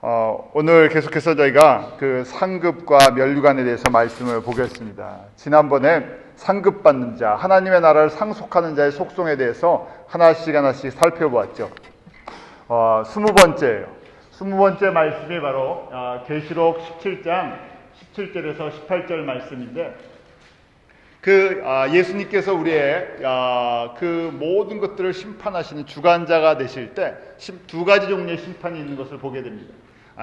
오늘 계속해서 저희가 그 상급과 면류관에 대해서 말씀을 보겠습니다. 지난번에 상급받는 자, 하나님의 나라를 상속하는 자의 속성에 대해서 하나씩 살펴보았죠. 20번째예요. 20번째 말씀이 바로 계시록 17장 17절에서 18절 말씀인데, 예수님께서 우리의 그 모든 것들을 심판하시는 주관자가 되실 때 두 가지 종류의 심판이 있는 것을 보게 됩니다.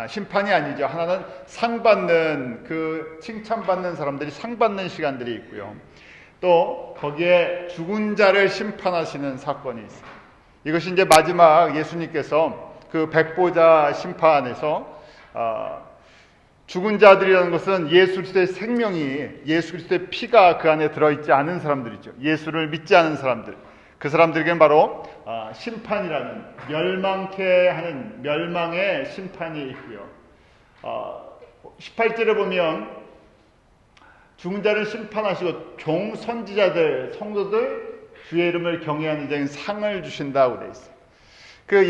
심판이 아니죠. 하나는 상 받는, 칭찬받는 사람들이 상 받는 시간들이 있고요. 또 거기에 죽은 자를 심판하시는 사건이 있어요. 이것이 이제 마지막 예수님께서 그 백보자 심판에서 죽은 자들이라는 것은 예수 그리스도의 생명이, 예수 그리스도의 피가 그 안에 들어있지 않은 사람들이죠. 예수를 믿지 않은 사람들. 그 사람들에게는 바로 심판이라는, 멸망케 하는 멸망의 심판이 있고요. 18절에 보면 죽은 자를 심판하시고 종 선지자들, 성도들, 주의 이름을 경외하는 자에게 상을 주신다고 되어 있어요.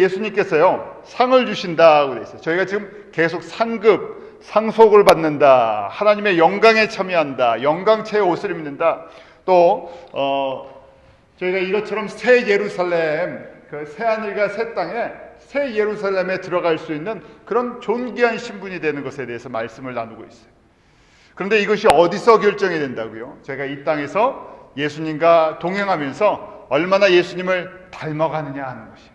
예수님께서요, 상을 주신다고 되어 있어요. 저희가 지금 계속 상급, 상속을 받는다, 하나님의 영광에 참여한다, 영광체의 옷을 입는다, 또 저희가 이것처럼 새 예루살렘, 그 새 하늘과 새 땅에, 새 예루살렘에 들어갈 수 있는 그런 존귀한 신분이 되는 것에 대해서 말씀을 나누고 있어요. 그런데 이것이 어디서 결정이 된다고요? 제가 이 땅에서 예수님과 동행하면서 얼마나 예수님을 닮아가느냐 하는 것이에요.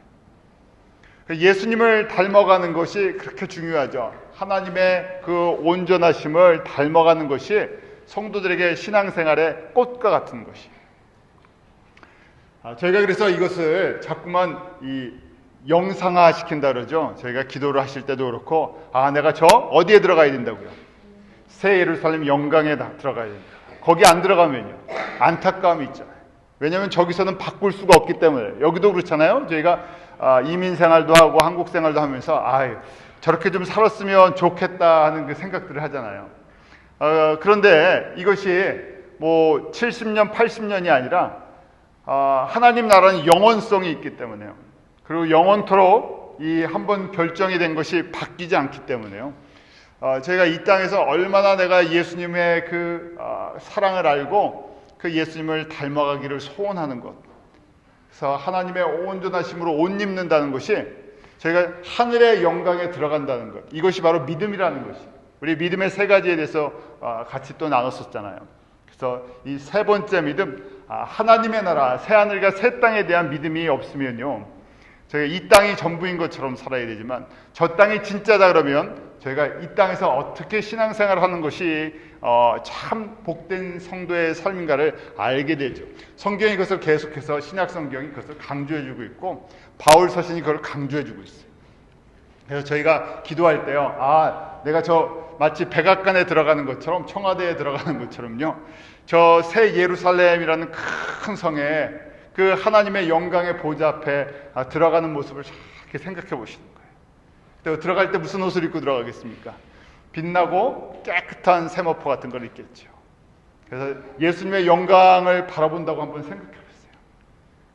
예수님을 닮아가는 것이 그렇게 중요하죠. 하나님의 그 온전하심을 닮아가는 것이 성도들에게 신앙생활의 꽃과 같은 것이에요. 저희가 그래서 이것을 자꾸만 영상화 시킨다 그러죠. 저희가 기도를 하실 때도 그렇고, 내가 저 어디에 들어가야 된다고요? 새 예루살렘 영광에 들어가야 된다. 거기 안 들어가면요, 안타까움이 있잖아요. 왜냐하면 저기서는 바꿀 수가 없기 때문에. 여기도 그렇잖아요. 저희가 이민 생활도 하고 한국 생활도 하면서 저렇게 좀 살았으면 좋겠다 하는 그 생각들을 하잖아요. 그런데 이것이 뭐 70년, 80년이 아니라 하나님 나라는 영원성이 있기 때문에요. 그리고 영원토록 이 한번 결정이 된 것이 바뀌지 않기 때문에요. 저희가 이 땅에서 얼마나 내가 예수님의 그 사랑을 알고 그 예수님을 닮아가기를 소원하는 것, 그래서 하나님의 온전하심으로 옷 입는다는 것이 저희가 하늘의 영광에 들어간다는 것, 이것이 바로 믿음이라는 것이, 우리 믿음의 세 가지에 대해서 같이 또 나눴었잖아요. 그래서 이 세 번째 믿음, 하나님의 나라, 새 하늘과 새 땅에 대한 믿음이 없으면요, 저희가 이 땅이 전부인 것처럼 살아야 되지만, 저 땅이 진짜다 그러면 저희가 이 땅에서 어떻게 신앙생활을 하는 것이 참 복된 성도의 삶인가를 알게 되죠. 성경이 그것을 계속해서, 신약 성경이 그것을 강조해주고 있고, 바울 서신이 그걸 강조해주고 있어요. 그래서 저희가 기도할 때요, 내가 마치 백악관에 들어가는 것처럼, 청와대에 들어가는 것처럼요, 저 새 예루살렘이라는 큰 성에 그 하나님의 영광의 보좌 앞에 들어가는 모습을 이렇게 생각해 보시는 거예요. 또 들어갈 때 무슨 옷을 입고 들어가겠습니까? 빛나고 깨끗한 세마포 같은 걸 입겠죠. 그래서 예수님의 영광을 바라본다고 한번 생각해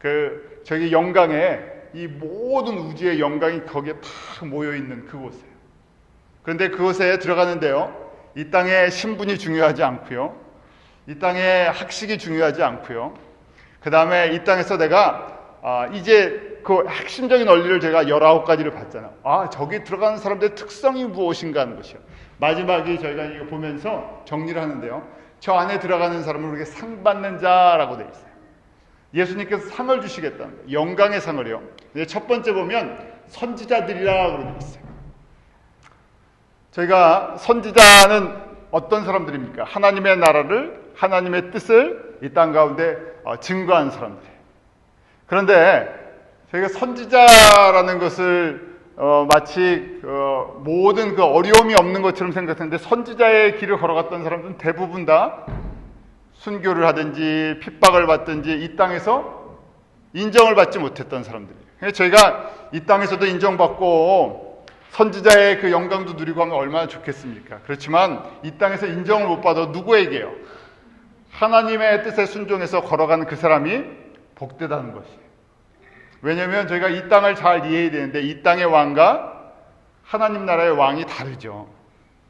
보세요. 저기 영광에, 이 모든 우주의 영광이 거기에 다 모여 있는 그곳에. 그런데 그곳에 들어가는데요, 이 땅의 신분이 중요하지 않고요, 이 땅의 학식이 중요하지 않고요, 그 다음에 이 땅에서 내가 이제 그 핵심적인 원리를 제가 19가지를 봤잖아요. 저기 들어가는 사람들의 특성이 무엇인가 하는 것이요. 마지막에 저희가 이거 보면서 정리를 하는데요, 저 안에 들어가는 사람은 우리에게 상 받는 자라고 되어 있어요. 예수님께서 상을 주시겠다는 거예요. 영광의 상을요. 첫 번째 보면 선지자들이라고 되어 있어요. 저희가 선지자는 어떤 사람들입니까? 하나님의 나라를, 하나님의 뜻을 이 땅 가운데 증거한 사람들이에요. 그런데 저희가 선지자라는 것을 마치 모든 그 어려움이 없는 것처럼 생각했는데, 선지자의 길을 걸어갔던 사람들은 대부분 다 순교를 하든지 핍박을 받든지 이 땅에서 인정을 받지 못했던 사람들이에요. 저희가 이 땅에서도 인정받고 선지자의 그 영광도 누리고 하면 얼마나 좋겠습니까? 그렇지만 이 땅에서 인정을 못 받아 누구에게요? 하나님의 뜻에 순종해서 걸어가는 그 사람이 복되다는 것이에요. 왜냐하면 저희가 이 땅을 잘 이해해야 되는데, 이 땅의 왕과 하나님 나라의 왕이 다르죠.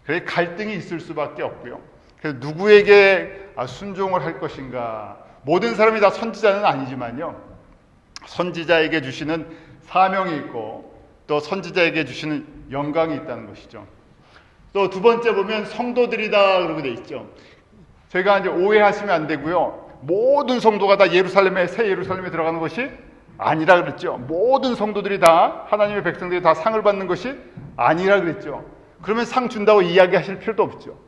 그래서 갈등이 있을 수밖에 없고요. 그래서 누구에게 순종을 할 것인가. 모든 사람이 다 선지자는 아니지만요. 선지자에게 주시는 사명이 있고 또 선지자에게 주시는 영광이 있다는 것이죠. 또 두 번째 보면 성도들이다 그러고 돼 있죠. 저희가 이제 오해하시면 안 되고요. 모든 성도가 다 예루살렘에 새 예루살렘에 들어가는 것이 아니라 그랬죠. 모든 성도들이 다 하나님의 백성들이 다 상을 받는 것이 아니라 그랬죠. 그러면 상 준다고 이야기하실 필요도 없죠.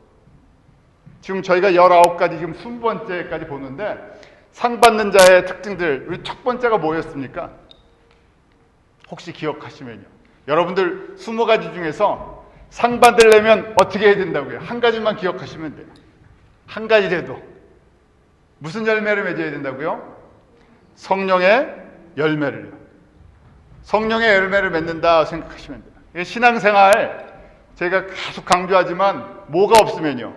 지금 저희가 19가지 지금 20번째까지 보는데 상 받는 자의 특징들, 우리 첫 번째가 뭐였습니까? 혹시 기억하시면요. 여러분들 20가지 중에서 상 받으려면 어떻게 해야 된다고요? 한 가지만 기억하시면 돼요. 한 가지라도. 무슨 열매를 맺어야 된다고요? 성령의 열매를요. 성령의 열매를 맺는다 생각하시면 돼요. 신앙생활 제가 계속 강조하지만 뭐가 없으면요.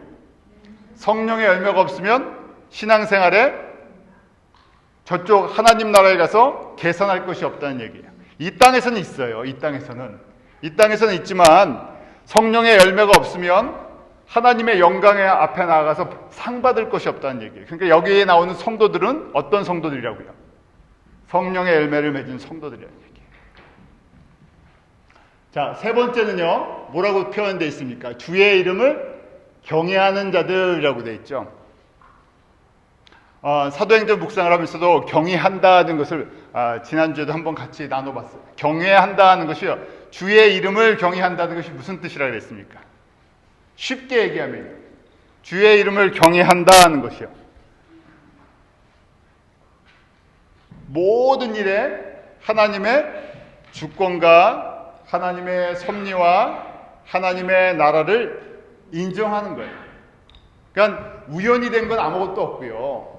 성령의 열매가 없으면 신앙생활에 저쪽 하나님 나라에 가서 계산할 것이 없다는 얘기예요. 이 땅에서는 있어요. 이 땅에서는 있지만 성령의 열매가 없으면 하나님의 영광의 앞에 나아가서 상 받을 것이 없다는 얘기예요. 그러니까 여기에 나오는 성도들은 어떤 성도들이라고요? 성령의 열매를 맺은 성도들이라는 얘기예요. 자, 세 번째는요. 뭐라고 표현되어 있습니까? 주의 이름을 경외하는 자들이라고 되어 있죠. 사도행전 묵상을 하면서도 경외한다는 것을 지난주에도 한번 같이 나눠봤어요. 경외한다는 것이요. 주의 이름을 경외한다는 것이 무슨 뜻이라고 그랬습니까? 쉽게 얘기하면 주의 이름을 경외한다는 것이요. 모든 일에 하나님의 주권과 하나님의 섭리와 하나님의 나라를 인정하는 거예요. 그러니까 우연이 된 건 아무것도 없고요.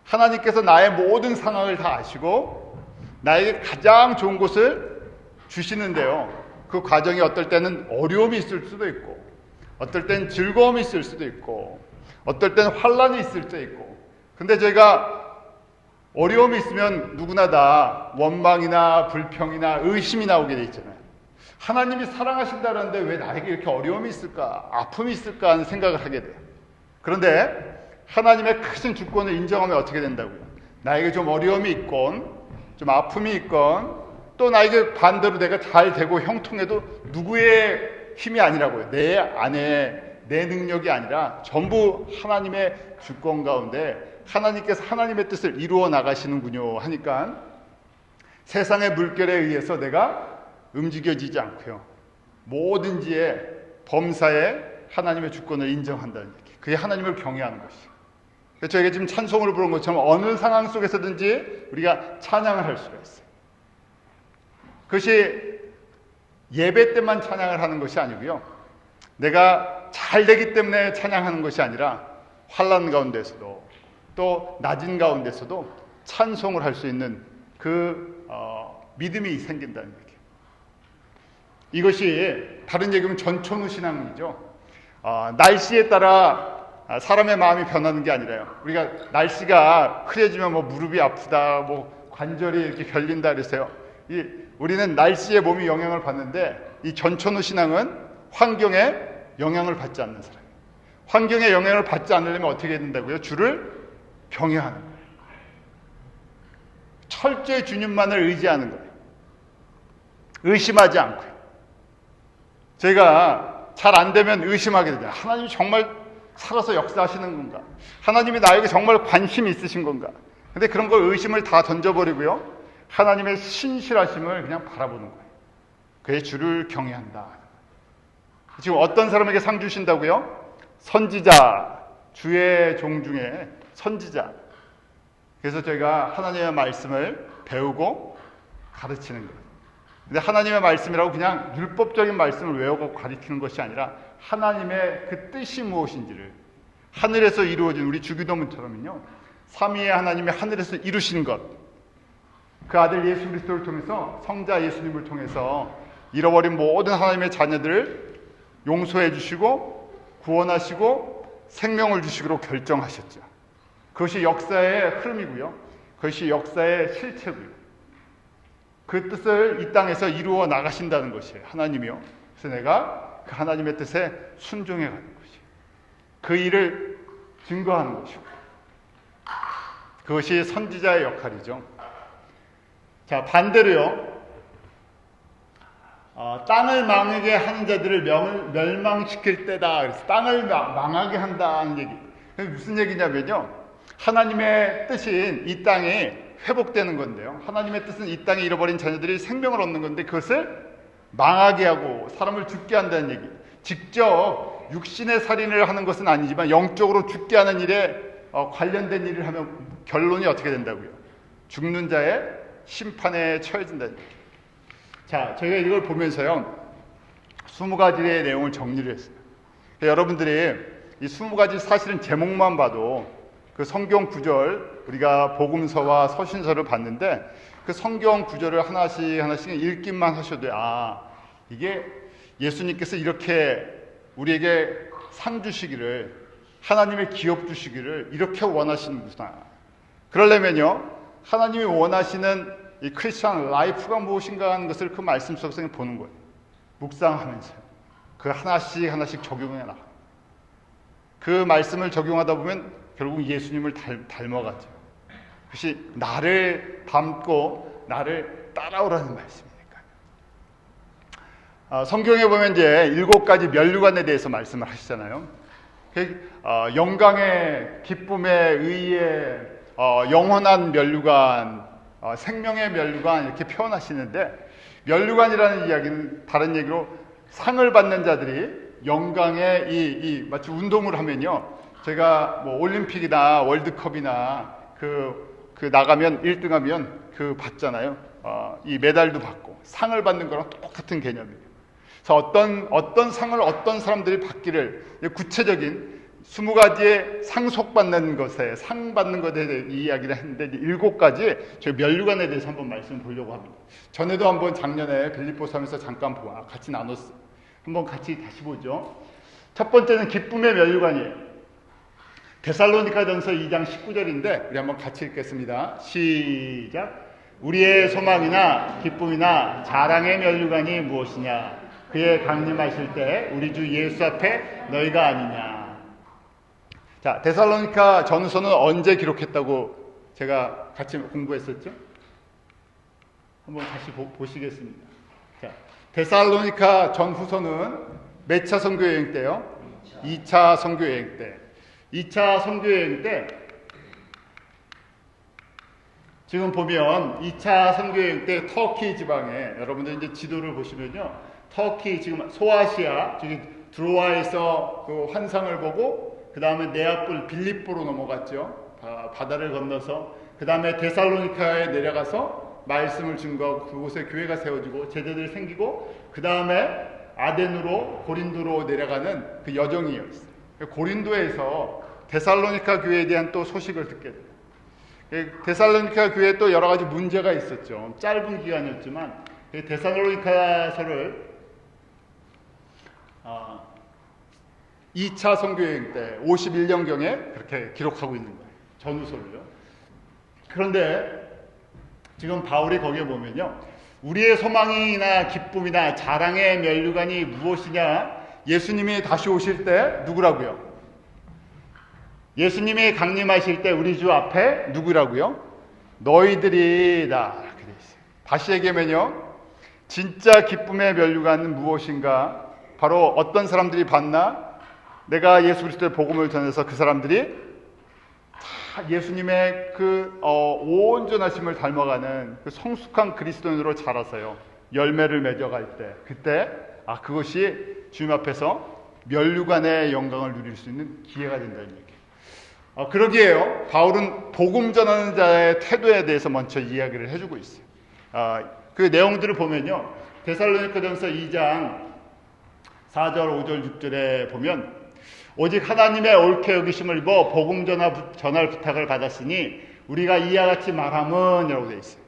하나님께서 나의 모든 상황을 다 아시고 나에게 가장 좋은 것을 주시는데요. 그 과정이 어떨 때는 어려움이 있을 수도 있고 어떨 때는 즐거움이 있을 수도 있고 어떨 때는 환란이 있을 수도 있고 근데 저희가 어려움이 있으면 누구나 다 원망이나 불평이나 의심이 나오게 돼 있잖아요. 하나님이 사랑하신다는데 왜 나에게 이렇게 어려움이 있을까? 아픔이 있을까? 하는 생각을 하게 돼요. 그런데 하나님의 크신 주권을 인정하면 어떻게 된다고요? 나에게 좀 어려움이 있건 좀 아픔이 있건 또 나에게 반대로 내가 잘 되고 형통해도 누구의 힘이 아니라고요. 내 안에 내 능력이 아니라 전부 하나님의 주권 가운데 하나님께서 하나님의 뜻을 이루어 나가시는군요 하니까 세상의 물결에 의해서 내가 움직여지지 않고요. 뭐든지에 범사에 하나님의 주권을 인정한다는 얘기. 그게 하나님을 경외하는 것이죠. 그래서 저희가 지금 찬송으로 부른 것처럼 어느 상황 속에서든지 우리가 찬양을 할 수가 있어요. 그것이 예배 때만 찬양을 하는 것이 아니고요. 내가 잘 되기 때문에 찬양하는 것이 아니라 환난 가운데서도 또 낮은 가운데서도 찬송을 할 수 있는 그 믿음이 생긴다는 얘기예요. 이것이 다른 얘기면 전천후 신앙이죠. 날씨에 따라 사람의 마음이 변하는 게 아니라요. 우리가 날씨가 흐려지면 뭐 무릎이 아프다, 뭐 관절이 이렇게 결린다 그랬어요. 우리는 날씨에 몸이 영향을 받는데 이 전천후 신앙은 환경에 영향을 받지 않는 사람이에요. 환경에 영향을 받지 않으려면 어떻게 해야 된다고요? 주를 경외하는 거예요. 철저히 주님만을 의지하는 거예요. 의심하지 않고요. 저희가 잘 안 되면 의심하게 되잖아요. 하나님이 정말 살아서 역사하시는 건가? 하나님이 나에게 정말 관심이 있으신 건가? 근데 그런 걸 의심을 다 던져버리고요. 하나님의 신실하심을 그냥 바라보는 거예요. 그의 주를 경외한다. 지금 어떤 사람에게 상 주신다고요? 선지자, 주의 종 중에 선지자. 그래서 저희가 하나님의 말씀을 배우고 가르치는 거예요. 근데 하나님의 말씀이라고 그냥 율법적인 말씀을 외우고 가르치는 것이 아니라 하나님의 그 뜻이 무엇인지를 하늘에서 이루어진 우리 주기도문처럼요. 삼위의 하나님의 하늘에서 이루신 것, 그 아들 예수 그리스도를 통해서 성자 예수님을 통해서 잃어버린 모든 하나님의 자녀들을 용서해 주시고 구원하시고 생명을 주시기로 결정하셨죠. 그것이 역사의 흐름이고요. 그것이 역사의 실체고요. 그 뜻을 이 땅에서 이루어 나가신다는 것이에요. 하나님이요. 그래서 내가 그 하나님의 뜻에 순종해 가는 것이, 그 일을 증거하는 것이고, 그것이 선지자의 역할이죠. 자, 반대로요, 땅을 망하게 하는 자들을 멸망시킬 때다. 그래서 땅을 망하게 한다는 얘기. 무슨 얘기냐면요, 하나님의 뜻인 이 땅이 회복되는 건데요, 하나님의 뜻은 이 땅에 잃어버린 자녀들이 생명을 얻는 건데, 그것을 망하게 하고 사람을 죽게 한다는 얘기. 직접 육신의 살인을 하는 것은 아니지만 영적으로 죽게 하는 일에 관련된 일을 하면 결론이 어떻게 된다고요? 죽는 자의 심판에 처해진다는 얘기. 자, 저희가 이걸 보면서요, 20가지의 내용을 정리를 했어요. 여러분들이 이 20가지 사실은 제목만 봐도 그 성경 구절, 우리가 복음서와 서신서를 봤는데 그 성경 구절을 하나씩 읽기만 하셔도, 이게 예수님께서 이렇게 우리에게 상 주시기를, 하나님의 기업 주시기를 이렇게 원하시는구나. 그러려면요, 하나님이 원하시는 이 크리스천 라이프가 무엇인가 하는 것을 그 말씀 속에서 보는 거예요. 묵상하면서 그 하나씩 적용해 나가. 그 말씀을 적용하다 보면 결국 예수님을 닮아가죠. 그것이 나를 닮고 나를 따라오라는 말씀이니까요. 성경에 보면 이제 7가지 면류관에 대해서 말씀을 하시잖아요. 영광의, 기쁨의, 의의, 영원한 면류관, 생명의 면류관, 이렇게 표현하시는데, 면류관이라는 이야기는 다른 얘기로 상을 받는 자들이 영광의 마치 운동을 하면요, 제가 뭐 올림픽이나 월드컵이나 그 나가면 1등하면 그 받잖아요. 이 메달도 받고 상을 받는 거랑 똑같은 개념이에요. 그래서 어떤 상을 어떤 사람들이 받기를, 구체적인 20가지의 상속받는 것에, 상 받는 것에 대해 이야기를 했는데, 7가지 저희 면류관에 대해서 한번 말씀을 보려고 합니다. 전에도 한번 작년에 빌립보서 하면서 잠깐 같이 나눴어요. 한번 같이 다시 보죠. 첫 번째는 기쁨의 면류관이에요. 데살로니가전서 2장 19절인데 우리 한번 같이 읽겠습니다. 시작. 우리의 소망이나 기쁨이나 자랑의 면류관이 무엇이냐? 그의 강림하실 때 우리 주 예수 앞에 너희가 아니냐. 자, 데살로니가 전서는 언제 기록했다고 제가 같이 공부했었죠? 한번 다시 보시겠습니다. 자, 데살로니가 전후서는 몇 차 선교여행 때요? 2차 선교여행 때. 2차 선교여행 때 지금 보면 2차 선교여행 때 터키 지방에, 여러분들 이제 지도를 보시면요, 터키 지금 소아시아, 저기 드로아에서 그 환상을 보고 그 다음에 네아폴 빌립보로 넘어갔죠. 바다를 건너서 그 다음에 데살로니카에 내려가서 말씀을 증거하고 그곳에 교회가 세워지고 제자들이 생기고 그 다음에 아덴으로 고린도로 내려가는 그 여정이에요. 고린도에서 데살로니카 교회에 대한 또 소식을 듣게 돼요. 데살로니카 교회에 또 여러 가지 문제가 있었죠. 짧은 기간이었지만 데살로니카서를 2차 선교여행 때 51년경에 그렇게 기록하고 있는 거예요. 전후서를요. 그런데 지금 바울이 거기에 보면요, 우리의 소망이나 기쁨이나 자랑의 면류관이 무엇이냐? 예수님이 다시 오실 때 누구라고요? 예수님이 강림하실 때 우리 주 앞에 누구라고요? 너희들이다. 이렇게 돼 있어요. 다시 얘기하면요, 진짜 기쁨의 면류관은 무엇인가? 바로 어떤 사람들이 받나? 내가 예수 그리스도의 복음을 전해서 그 사람들이 다 예수님의 그 온전하심을 닮아가는 그 성숙한 그리스도인으로 자라서요, 열매를 맺어갈 때, 그때 그것이 주님 앞에서 면류관의 영광을 누릴 수 있는 기회가 된다는 얘기예요. 그러기에요, 바울은 복음 전하는 자의 태도에 대해서 먼저 이야기를 해주고 있어요. 그 내용들을 보면요, 데살로니가전서 2장 4절, 5절, 6절에 보면 오직 하나님의 옳게 여기심을 입어 복음 전할 부탁을 받았으니 우리가 이와 같이 말함은 이라고 되어 있어요.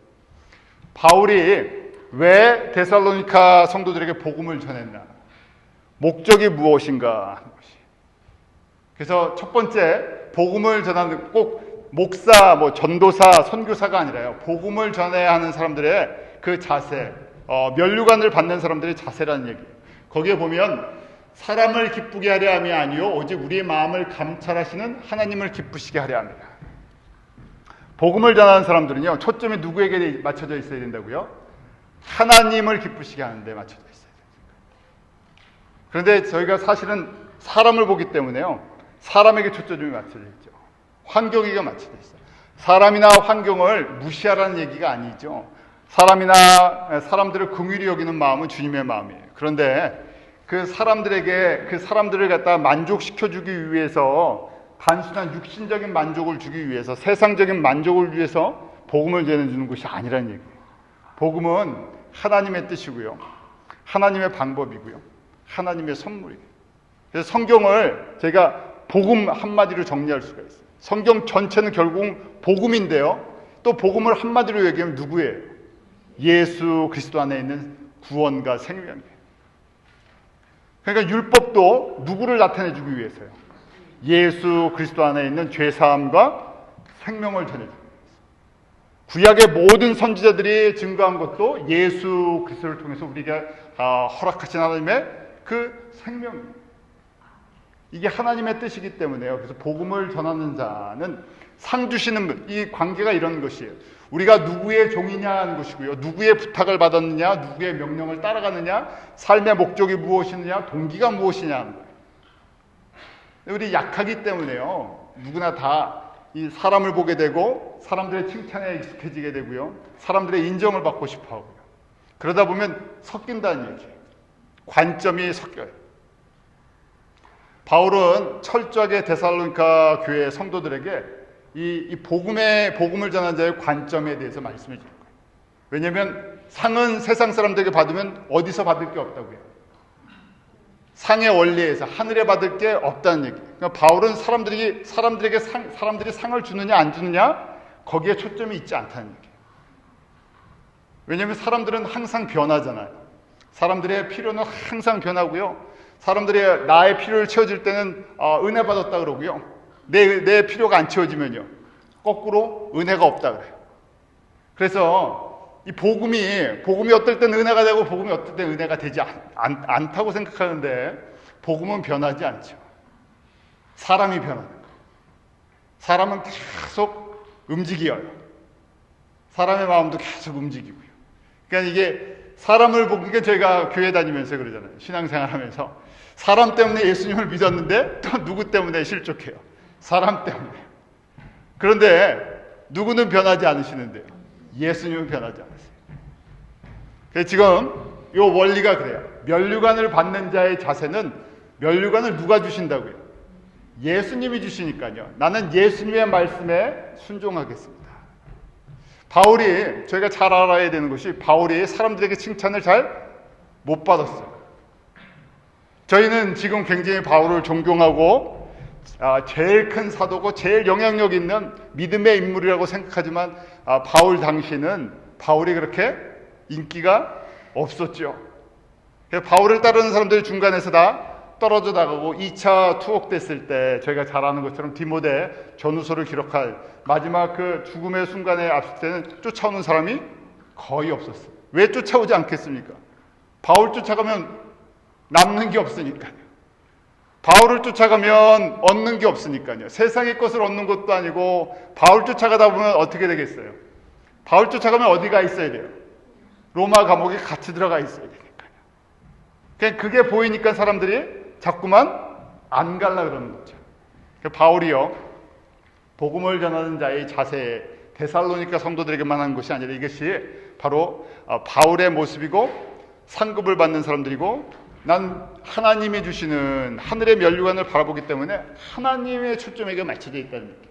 바울이 왜 데살로니가 성도들에게 복음을 전했나? 목적이 무엇인가? 그래서 첫 번째, 복음을 전하는, 꼭 목사, 전도사, 선교사가 아니라요, 복음을 전해야 하는 사람들의 그 자세, 면류관을 받는 사람들의 자세라는 얘기예요. 거기에 보면 사람을 기쁘게 하려 함이 아니요 오직 우리의 마음을 감찰하시는 하나님을 기쁘시게 하려 합니다. 복음을 전하는 사람들은요, 초점이 누구에게 맞춰져 있어야 된다고요? 하나님을 기쁘시게 하는 데 맞춰져 있어야 됩니다. 그런데 저희가 사실은 사람을 보기 때문에요, 사람에게 초점이 맞춰져 있죠. 환경에게 맞춰져 있어요. 사람이나 환경을 무시하라는 얘기가 아니죠. 사람이나 사람들을 긍휼히 여기는 마음은 주님의 마음이에요. 그런데 그 사람들을 갖다 만족시켜주기 위해서, 단순한 육신적인 만족을 주기 위해서, 세상적인 만족을 위해서 복음을 전해주는 것이 아니라는 얘기예요. 복음은 하나님의 뜻이고요, 하나님의 방법이고요, 하나님의 선물이에요. 그래서 성경을 제가 복음 한마디로 정리할 수가 있어요. 성경 전체는 결국 복음인데요, 또 복음을 한마디로 얘기하면 누구예요? 예수 그리스도 안에 있는 구원과 생명이에요. 그러니까 율법도 누구를 나타내주기 위해서요? 예수 그리스도 안에 있는 죄사함과 생명을 전해주기 위해서. 구약의 모든 선지자들이 증거한 것도 예수 그리스도를 통해서 우리에게 허락하신 하나님의 그 생명입니다. 이게 하나님의 뜻이기 때문에요. 그래서 복음을 전하는 자는 상 주시는 분, 이 관계가 이런 것이에요. 우리가 누구의 종이냐 하는 것이고요, 누구의 부탁을 받았느냐, 누구의 명령을 따라가느냐, 삶의 목적이 무엇이느냐, 동기가 무엇이냐 하는 거예요. 우리 약하기 때문에요, 누구나 다 이 사람을 보게 되고 사람들의 칭찬에 익숙해지게 되고요, 사람들의 인정을 받고 싶어 하고요. 그러다 보면 섞인다는 얘기예요. 관점이 섞여요. 바울은 철저하게 데살로니가 교회 성도들에게 이 복음을 전하는 자의 관점에 대해서 말씀해 주는 거예요. 왜냐하면 상은 세상 사람들에게 받으면 어디서 받을 게 없다고요. 상의 원리에서 하늘에 받을 게 없다는 얘기. 그러니까 바울은 사람들이 상을 주느냐 안 주느냐 거기에 초점이 있지 않다는 얘기예요. 왜냐하면 사람들은 항상 변하잖아요. 사람들의 필요는 항상 변하고요, 사람들이 나의 필요를 채워줄 때는 은혜 받았다 그러고요, 내 필요가 안 채워지면요, 거꾸로 은혜가 없다 그래요. 그래서 이 복음이 어떨 때는 은혜가 되고 복음이 어떨 때는 은혜가 되지 않다고 생각하는데, 복음은 변하지 않죠. 사람이 변하는 거예요. 사람은 계속 움직여요. 사람의 마음도 계속 움직이고요. 그러니까 이게 사람을 보니까 저희가 교회 다니면서 그러잖아요. 신앙생활 하면서 사람 때문에 예수님을 믿었는데 또 누구 때문에 실족해요? 사람 때문에. 그런데 누구는 변하지 않으시는데요, 예수님은 변하지 않으세요. 그래서 지금 이 원리가 그래요. 면류관을 받는 자의 자세는, 면류관을 누가 주신다고요? 예수님이 주시니까요. 나는 예수님의 말씀에 순종하겠습니다. 바울이, 저희가 잘 알아야 되는 것이, 바울이 사람들에게 칭찬을 잘 못 받았어요. 저희는 지금 굉장히 바울을 존경하고 제일 큰 사도고 제일 영향력 있는 믿음의 인물이라고 생각하지만, 바울 당시는 바울이 그렇게 인기가 없었죠. 바울을 따르는 사람들이 중간에서 다 떨어져 나가고 2차 투옥됐을 때 저희가 잘 아는 것처럼 디모데 전후서를 기록할 마지막 그 죽음의 순간에 앞설 때는 쫓아오는 사람이 거의 없었어요. 왜 쫓아오지 않겠습니까? 바울 쫓아가면 남는 게 없으니까요. 바울을 쫓아가면 얻는 게 없으니까요. 세상의 것을 얻는 것도 아니고, 바울 쫓아가다 보면 어떻게 되겠어요? 바울 쫓아가면 어디가 있어야 돼요? 로마 감옥에 같이 들어가 있어야 되니까요. 그게 보이니까 사람들이 자꾸만 안 갈라 그러는 거죠. 바울이요, 복음을 전하는 자의 자세에 데살로니가 성도들에게만 한 것이 아니라 이것이 바로 바울의 모습이고, 상급을 받는 사람들이고, 난 하나님이 주시는 하늘의 면류관을 바라보기 때문에 하나님의 초점에게 맞춰져 있다는 얘기예요.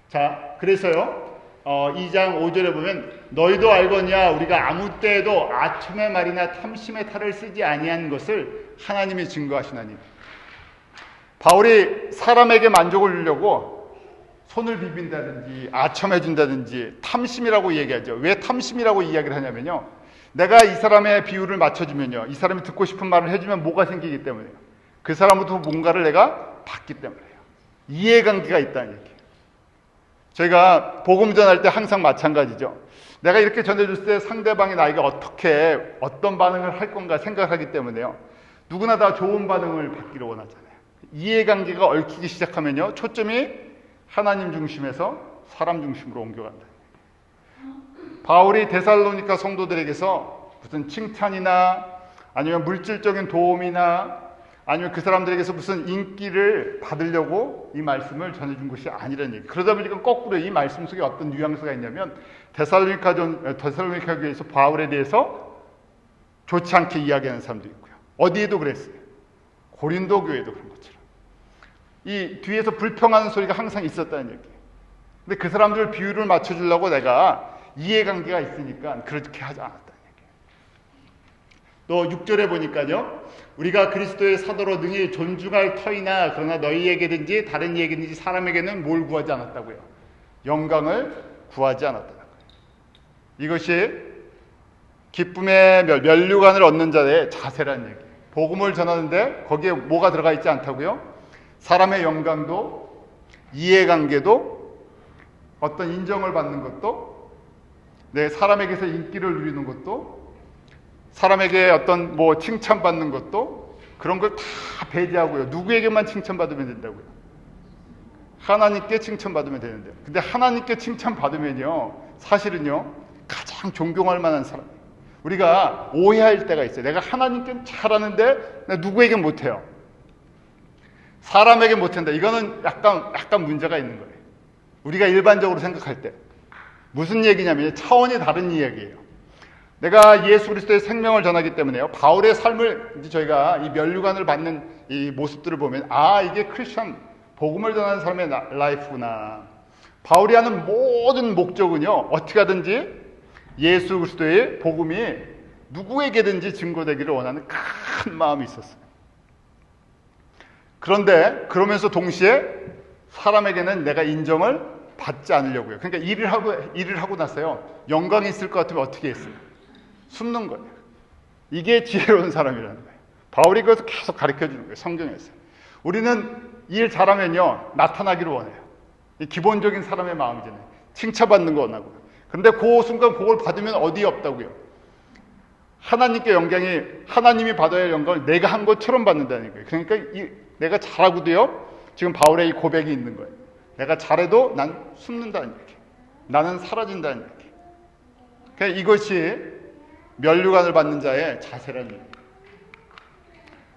자, 그래서요, 2장 5절에 보면 너희도 알거냐 우리가 아무 때에도 아첨의 말이나 탐심의 탈을 쓰지 아니한 것을 하나님이 증거하시나니. 바울이 사람에게 만족을 주려고 손을 비빈다든지 아첨해 준다든지 탐심이라고 얘기하죠. 왜 탐심이라고 이야기를 하냐면요, 내가 이 사람의 비유를 맞춰주면요, 이 사람이 듣고 싶은 말을 해주면 뭐가 생기기 때문에요, 그 사람부터 뭔가를 내가 받기 때문에요. 이해관계가 있다는 얘기예요. 저희가 복음 전할 때 항상 마찬가지죠. 내가 이렇게 전해줬을 때 상대방이 나에게 어떤 반응을 할 건가 생각하기 때문에요, 누구나 다 좋은 반응을 받기를 원하잖아요. 이해관계가 얽히기 시작하면요, 초점이 하나님 중심에서 사람 중심으로 옮겨간다. 바울이 데살로니가 성도들에게서 무슨 칭찬이나 아니면 물질적인 도움이나 아니면 그 사람들에게서 무슨 인기를 받으려고 이 말씀을 전해준 것이 아니라는 얘기. 그러다 보니까 거꾸로 이 말씀 속에 어떤 뉘앙스가 있냐면 데살로니카 교회에서 바울에 대해서 좋지 않게 이야기하는 사람도 있고요. 어디에도 그랬어요. 고린도 교회도 그런 것처럼. 이 뒤에서 불평하는 소리가 항상 있었다는 얘기예요. 근데 그 사람들 비율을 맞춰주려고 내가 이해관계가 있으니까 그렇게 하지 않았다는 얘기예요. 또 6절에 보니까요, 우리가 그리스도의 사도로 능히 존중할 터이나 그러나 너희에게든지 다른 이에게든지 사람에게는 뭘 구하지 않았다고요? 영광을 구하지 않았다는 거예요. 이것이 기쁨의 면류관을 얻는 자의 자세라는 얘기예요. 복음을 전하는데 거기에 뭐가 들어가 있지 않다고요? 사람의 영광도 이해관계도 어떤 인정을 받는 것도 내 사람에게서 인기를 누리는 것도 사람에게 어떤 뭐 칭찬받는 것도 그런 걸 다 배제하고요. 누구에게만 칭찬받으면 된다고요? 하나님께 칭찬받으면 되는데요. 근데 하나님께 칭찬받으면요, 사실은요, 가장 존경할 만한 사람. 우리가 오해할 때가 있어요. 내가 하나님께 잘하는데 내가 누구에게 못해요. 사람에게 못한다. 이거는 약간 문제가 있는 거예요. 우리가 일반적으로 생각할 때. 무슨 얘기냐면 차원이 다른 이야기예요. 내가 예수 그리스도의 생명을 전하기 때문에요. 바울의 삶을 이제 저희가 이 면류관을 받는 이 모습들을 보면 이게 크리스천 복음을 전하는 사람의 라이프구나. 바울이 하는 모든 목적은요, 어떻게 하든지 예수 그리스도의 복음이 누구에게든지 증거되기를 원하는 큰 마음이 있었어요. 그런데 그러면서 동시에 사람에게는 내가 인정을 받지 않으려고요. 그러니까 일을 하고 나서요, 영광이 있을 것 같으면 어떻게 했어요? 숨는 거예요. 이게 지혜로운 사람이라는 거예요. 바울이 그것을 계속 가르쳐주는 거예요. 성경에서. 우리는 일 잘하면요, 나타나기를 원해요. 이 기본적인 사람의 마음이잖아요. 칭찬받는 거 원하고요. 그런데 그 순간 그걸 받으면 어디에 없다고요? 하나님께 영광이, 하나님이 받아야 할 영광을 내가 한 것처럼 받는다는 거예요. 그러니까 내가 잘하고도요, 지금 바울의 이 고백이 있는 거예요. 내가 잘해도 난 숨는다는 얘기. 나는 사라진다는 얘기. 그러니까 이것이 면류관을 받는 자의 자세라는 얘기.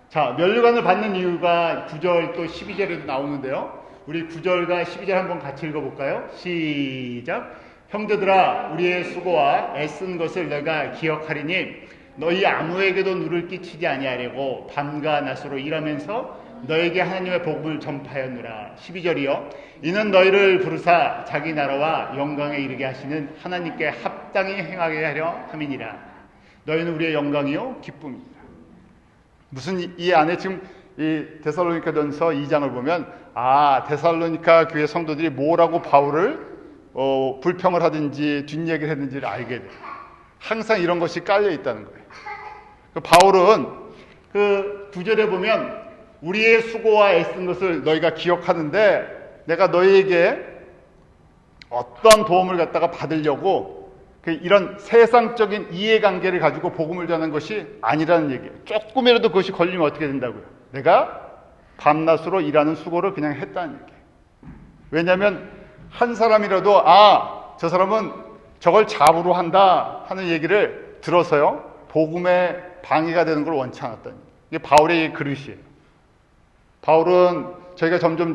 자, 면류관을 받는 이유가 9절 또 12절에도 나오는데요. 우리 9절과 12절 한번 같이 읽어볼까요? 시작. 형제들아, 우리의 수고와 애쓴 것을 내가 기억하리니 너희 아무에게도 누를 끼치지 아니하려고 밤과 낮으로 일하면서 너에게 하나님의 복음을 전파하였노라. 12절이요. 이는 너희를 부르사 자기 나라와 영광에 이르게 하시는 하나님께 합당히 행하게 하려 함이니라. 너희는 우리의 영광이요 기쁨이니라. 무슨 이 안에 지금 이 데살로니가전서 2장을 보면 데살로니가 교회 성도들이 뭐라고 바울을 불평을 하든지 뒷얘기를 했는지를 알게 돼요. 항상 이런 것이 깔려 있다는 거예요. 바울은 그 9절에 보면 우리의 수고와 애쓴 것을 너희가 기억하는데 내가 너희에게 어떤 도움을 갖다가 받으려고 이런 세상적인 이해관계를 가지고 복음을 전하는 것이 아니라는 얘기예요. 조금이라도 그것이 걸리면 어떻게 된다고요? 내가 밤낮으로 일하는 수고를 그냥 했다는 얘기예요. 왜냐하면 한 사람이라도 저 사람은 저걸 잡으로 한다 하는 얘기를 들어서요, 복음에 방해가 되는 걸 원치 않았다는 얘기예요. 이게 바울의 그릇이에요. 바울은 저희가 점점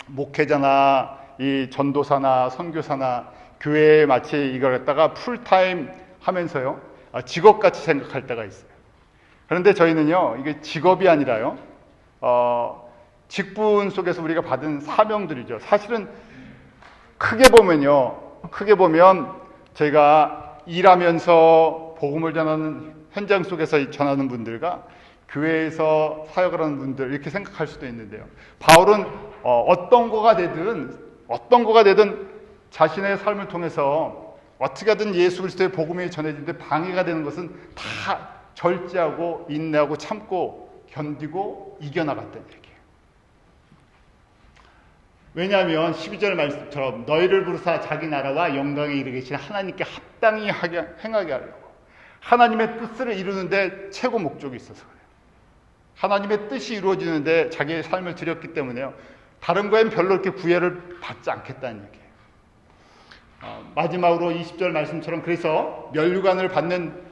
목회자나 이 전도사나 선교사나 교회에 마치 이걸 갖다가 풀타임 하면서요, 직업같이 생각할 때가 있어요. 그런데 저희는요, 이게 직업이 아니라요, 직분 속에서 우리가 받은 사명들이죠. 사실은 크게 보면 저희가 일하면서 복음을 전하는 현장 속에서 전하는 분들과 교회에서 사역을 하는 분들 이렇게 생각할 수도 있는데요. 바울은 어떤 거가 되든 자신의 삶을 통해서 어떻게 하든 예수 그리스도의 복음이 전해지는데 방해가 되는 것은 다 절제하고 인내하고 참고 견디고 이겨나갔다는 얘기예요. 왜냐하면 12절 말씀처럼 너희를 부르사 자기 나라와 영광에 이르게 하신 하나님께 합당히 행하게 하려고. 하나님의 뜻을 이루는데 최고 목적이 있어서 그래요. 하나님의 뜻이 이루어지는데 자기의 삶을 드렸기 때문에요. 다른 거엔 별로 이렇게 구애를 받지 않겠다는 얘기예요. 마지막으로 20절 말씀처럼 그래서 면류관을 받는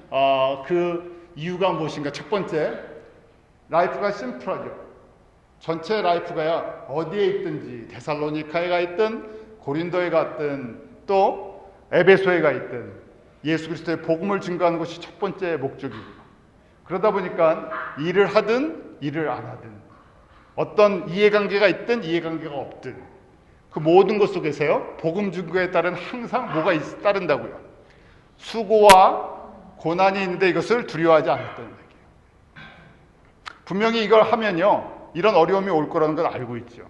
그 이유가 무엇인가? 첫 번째, 라이프가 심플하죠. 전체 라이프가요, 어디에 있든지 데살로니카에 가 있든 고린도에 갔든 또 에베소에 가 있든 예수 그리스도의 복음을 증거하는 것이 첫 번째 목적이고요. 그러다 보니까 일을 하든 일을 안 하든 어떤 이해관계가 있든 이해관계가 없든 그 모든 것 속에서요, 복음 증거에 따른 항상 뭐가 따른다고요? 수고와 고난이 있는데 이것을 두려워하지 않았다는 얘기예요. 분명히 이걸 하면요, 이런 어려움이 올 거라는 걸 알고 있죠.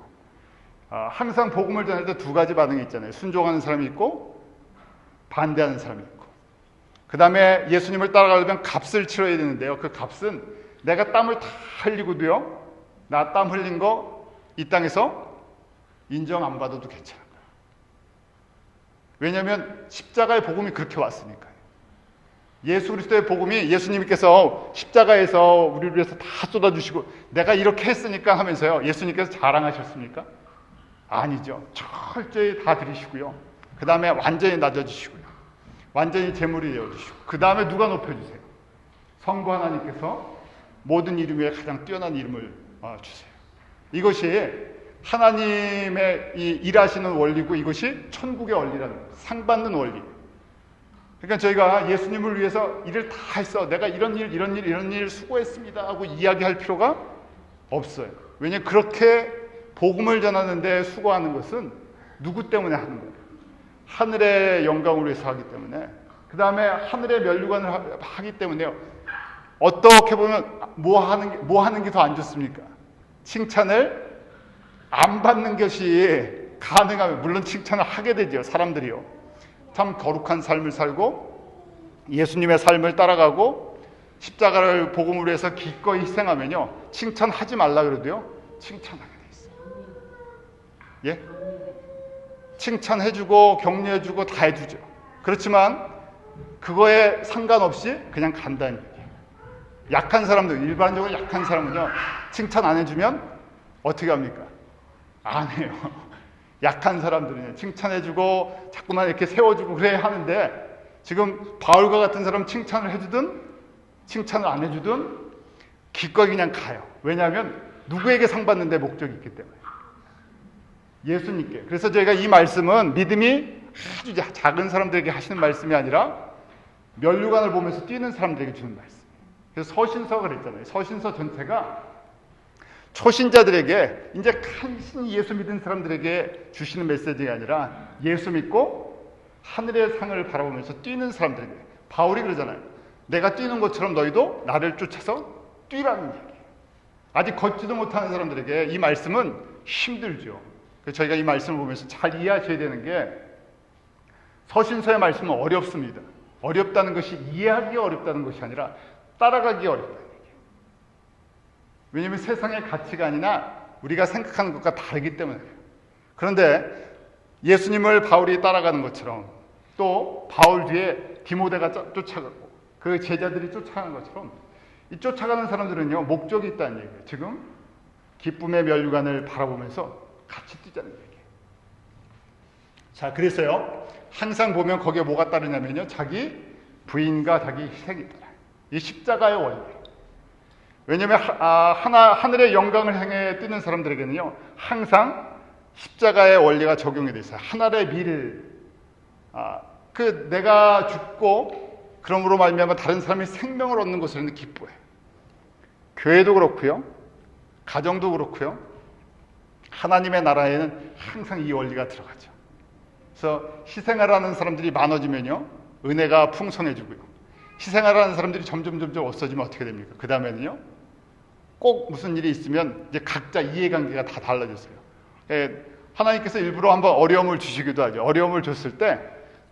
항상 복음을 전할 때 두 가지 반응이 있잖아요. 순종하는 사람이 있고 반대하는 사람이 있고. 그 다음에 예수님을 따라가려면 값을 치러야 되는데요. 그 값은 내가 땀을 다 흘리고도요, 나 땀 흘린 거 이 땅에서 인정 안 받아도 괜찮은 거예요. 왜냐하면 십자가의 복음이 그렇게 왔으니까요. 예수 그리스도의 복음이 예수님께서 십자가에서 우리를 위해서 다 쏟아주시고 내가 이렇게 했으니까 하면서요, 예수님께서 자랑하셨습니까? 아니죠. 철저히 다 드리시고요. 그 다음에 완전히 낮아지시고요. 완전히 제물이 되어주시고 그 다음에 누가 높여주세요? 성부 하나님께서 모든 이름 위에 가장 뛰어난 이름을 주세요. 이것이 하나님의 이 일하시는 원리고 이것이 천국의 원리라는 거예요. 상 받는 원리. 그러니까 저희가 예수님을 위해서 일을 다 했어, 내가 이런 일 수고했습니다 하고 이야기할 필요가 없어요. 왜냐하면 그렇게 복음을 전하는데 수고하는 것은 누구 때문에 하는 거예요? 하늘의 영광을 위해서 하기 때문에, 그 다음에 하늘의 면류관을 하기 때문에요. 어떻게 보면 뭐 하는 게 더 안 좋습니까? 칭찬을 안 받는 것이 가능하면, 물론 칭찬을 하게 되죠. 사람들이요, 참 거룩한 삶을 살고 예수님의 삶을 따라가고 십자가를 복음으로 해서 기꺼이 희생하면요, 칭찬하지 말라 그래도요, 칭찬하게 돼 있어요. 예? 칭찬해주고 격려해주고 다 해주죠. 그렇지만 그거에 상관없이 그냥 간다는 얘기예요. 약한 사람들, 일반적으로 약한 사람은요, 칭찬 안 해주면 어떻게 합니까? 안 해요. 약한 사람들은 칭찬해주고 자꾸만 이렇게 세워주고 그래야 하는데, 지금 바울과 같은 사람 칭찬을 해주든 칭찬을 안 해주든 기꺼이 그냥 가요. 왜냐하면 누구에게 상 받는데 목적이 있기 때문에, 예수님께. 그래서 저희가 이 말씀은 믿음이 아주 작은 사람들에게 하시는 말씀이 아니라 면류관을 보면서 뛰는 사람들에게 주는 말씀. 그래서 서신서가 그랬잖아요. 서신서 전체가 초신자들에게, 이제 간신히 예수 믿은 사람들에게 주시는 메시지가 아니라 예수 믿고 하늘의 상을 바라보면서 뛰는 사람들에게. 바울이 그러잖아요. 내가 뛰는 것처럼 너희도 나를 쫓아서 뛰라는 얘기예요. 아직 걷지도 못하는 사람들에게 이 말씀은 힘들죠. 그래서 저희가 이 말씀을 보면서 잘 이해하셔야 되는 게, 서신서의 말씀은 어렵습니다. 어렵다는 것이 이해하기 어렵다는 것이 아니라 따라가기 어렵다는 얘기예요. 왜냐하면 세상의 가치관이나 우리가 생각하는 것과 다르기 때문에 그래요. 그런데 예수님을 바울이 따라가는 것처럼, 또 바울 뒤에 디모데가 쫓아가고 그 제자들이 쫓아가는 것처럼, 이 쫓아가는 사람들은요, 목적이 있다는 얘기예요. 지금 기쁨의 면류관을 바라보면서 같이 뛰자는 얘기예요. 자, 그래서요, 항상 보면 거기에 뭐가 따르냐면요, 자기 부인과 자기 희생이 따라요. 이 십자가의 원리. 왜냐하면 하늘의 영광을 향해 뛰는 사람들에게는요, 항상 십자가의 원리가 적용이 돼 있어요. 하늘의 미를, 내가 죽고 그러므로 말미암아 다른 사람이 생명을 얻는 것을 기뻐해요. 교회도 그렇고요, 가정도 그렇고요, 하나님의 나라에는 항상 이 원리가 들어가죠. 그래서 희생하라는 사람들이 많아지면요, 은혜가 풍성해지고요. 희생하라는 사람들이 점점 없어지면 어떻게 됩니까? 그 다음에는요, 꼭 무슨 일이 있으면 이제 각자 이해관계가 다 달라졌어요. 하나님께서 일부러 한번 어려움을 주시기도 하죠. 어려움을 줬을 때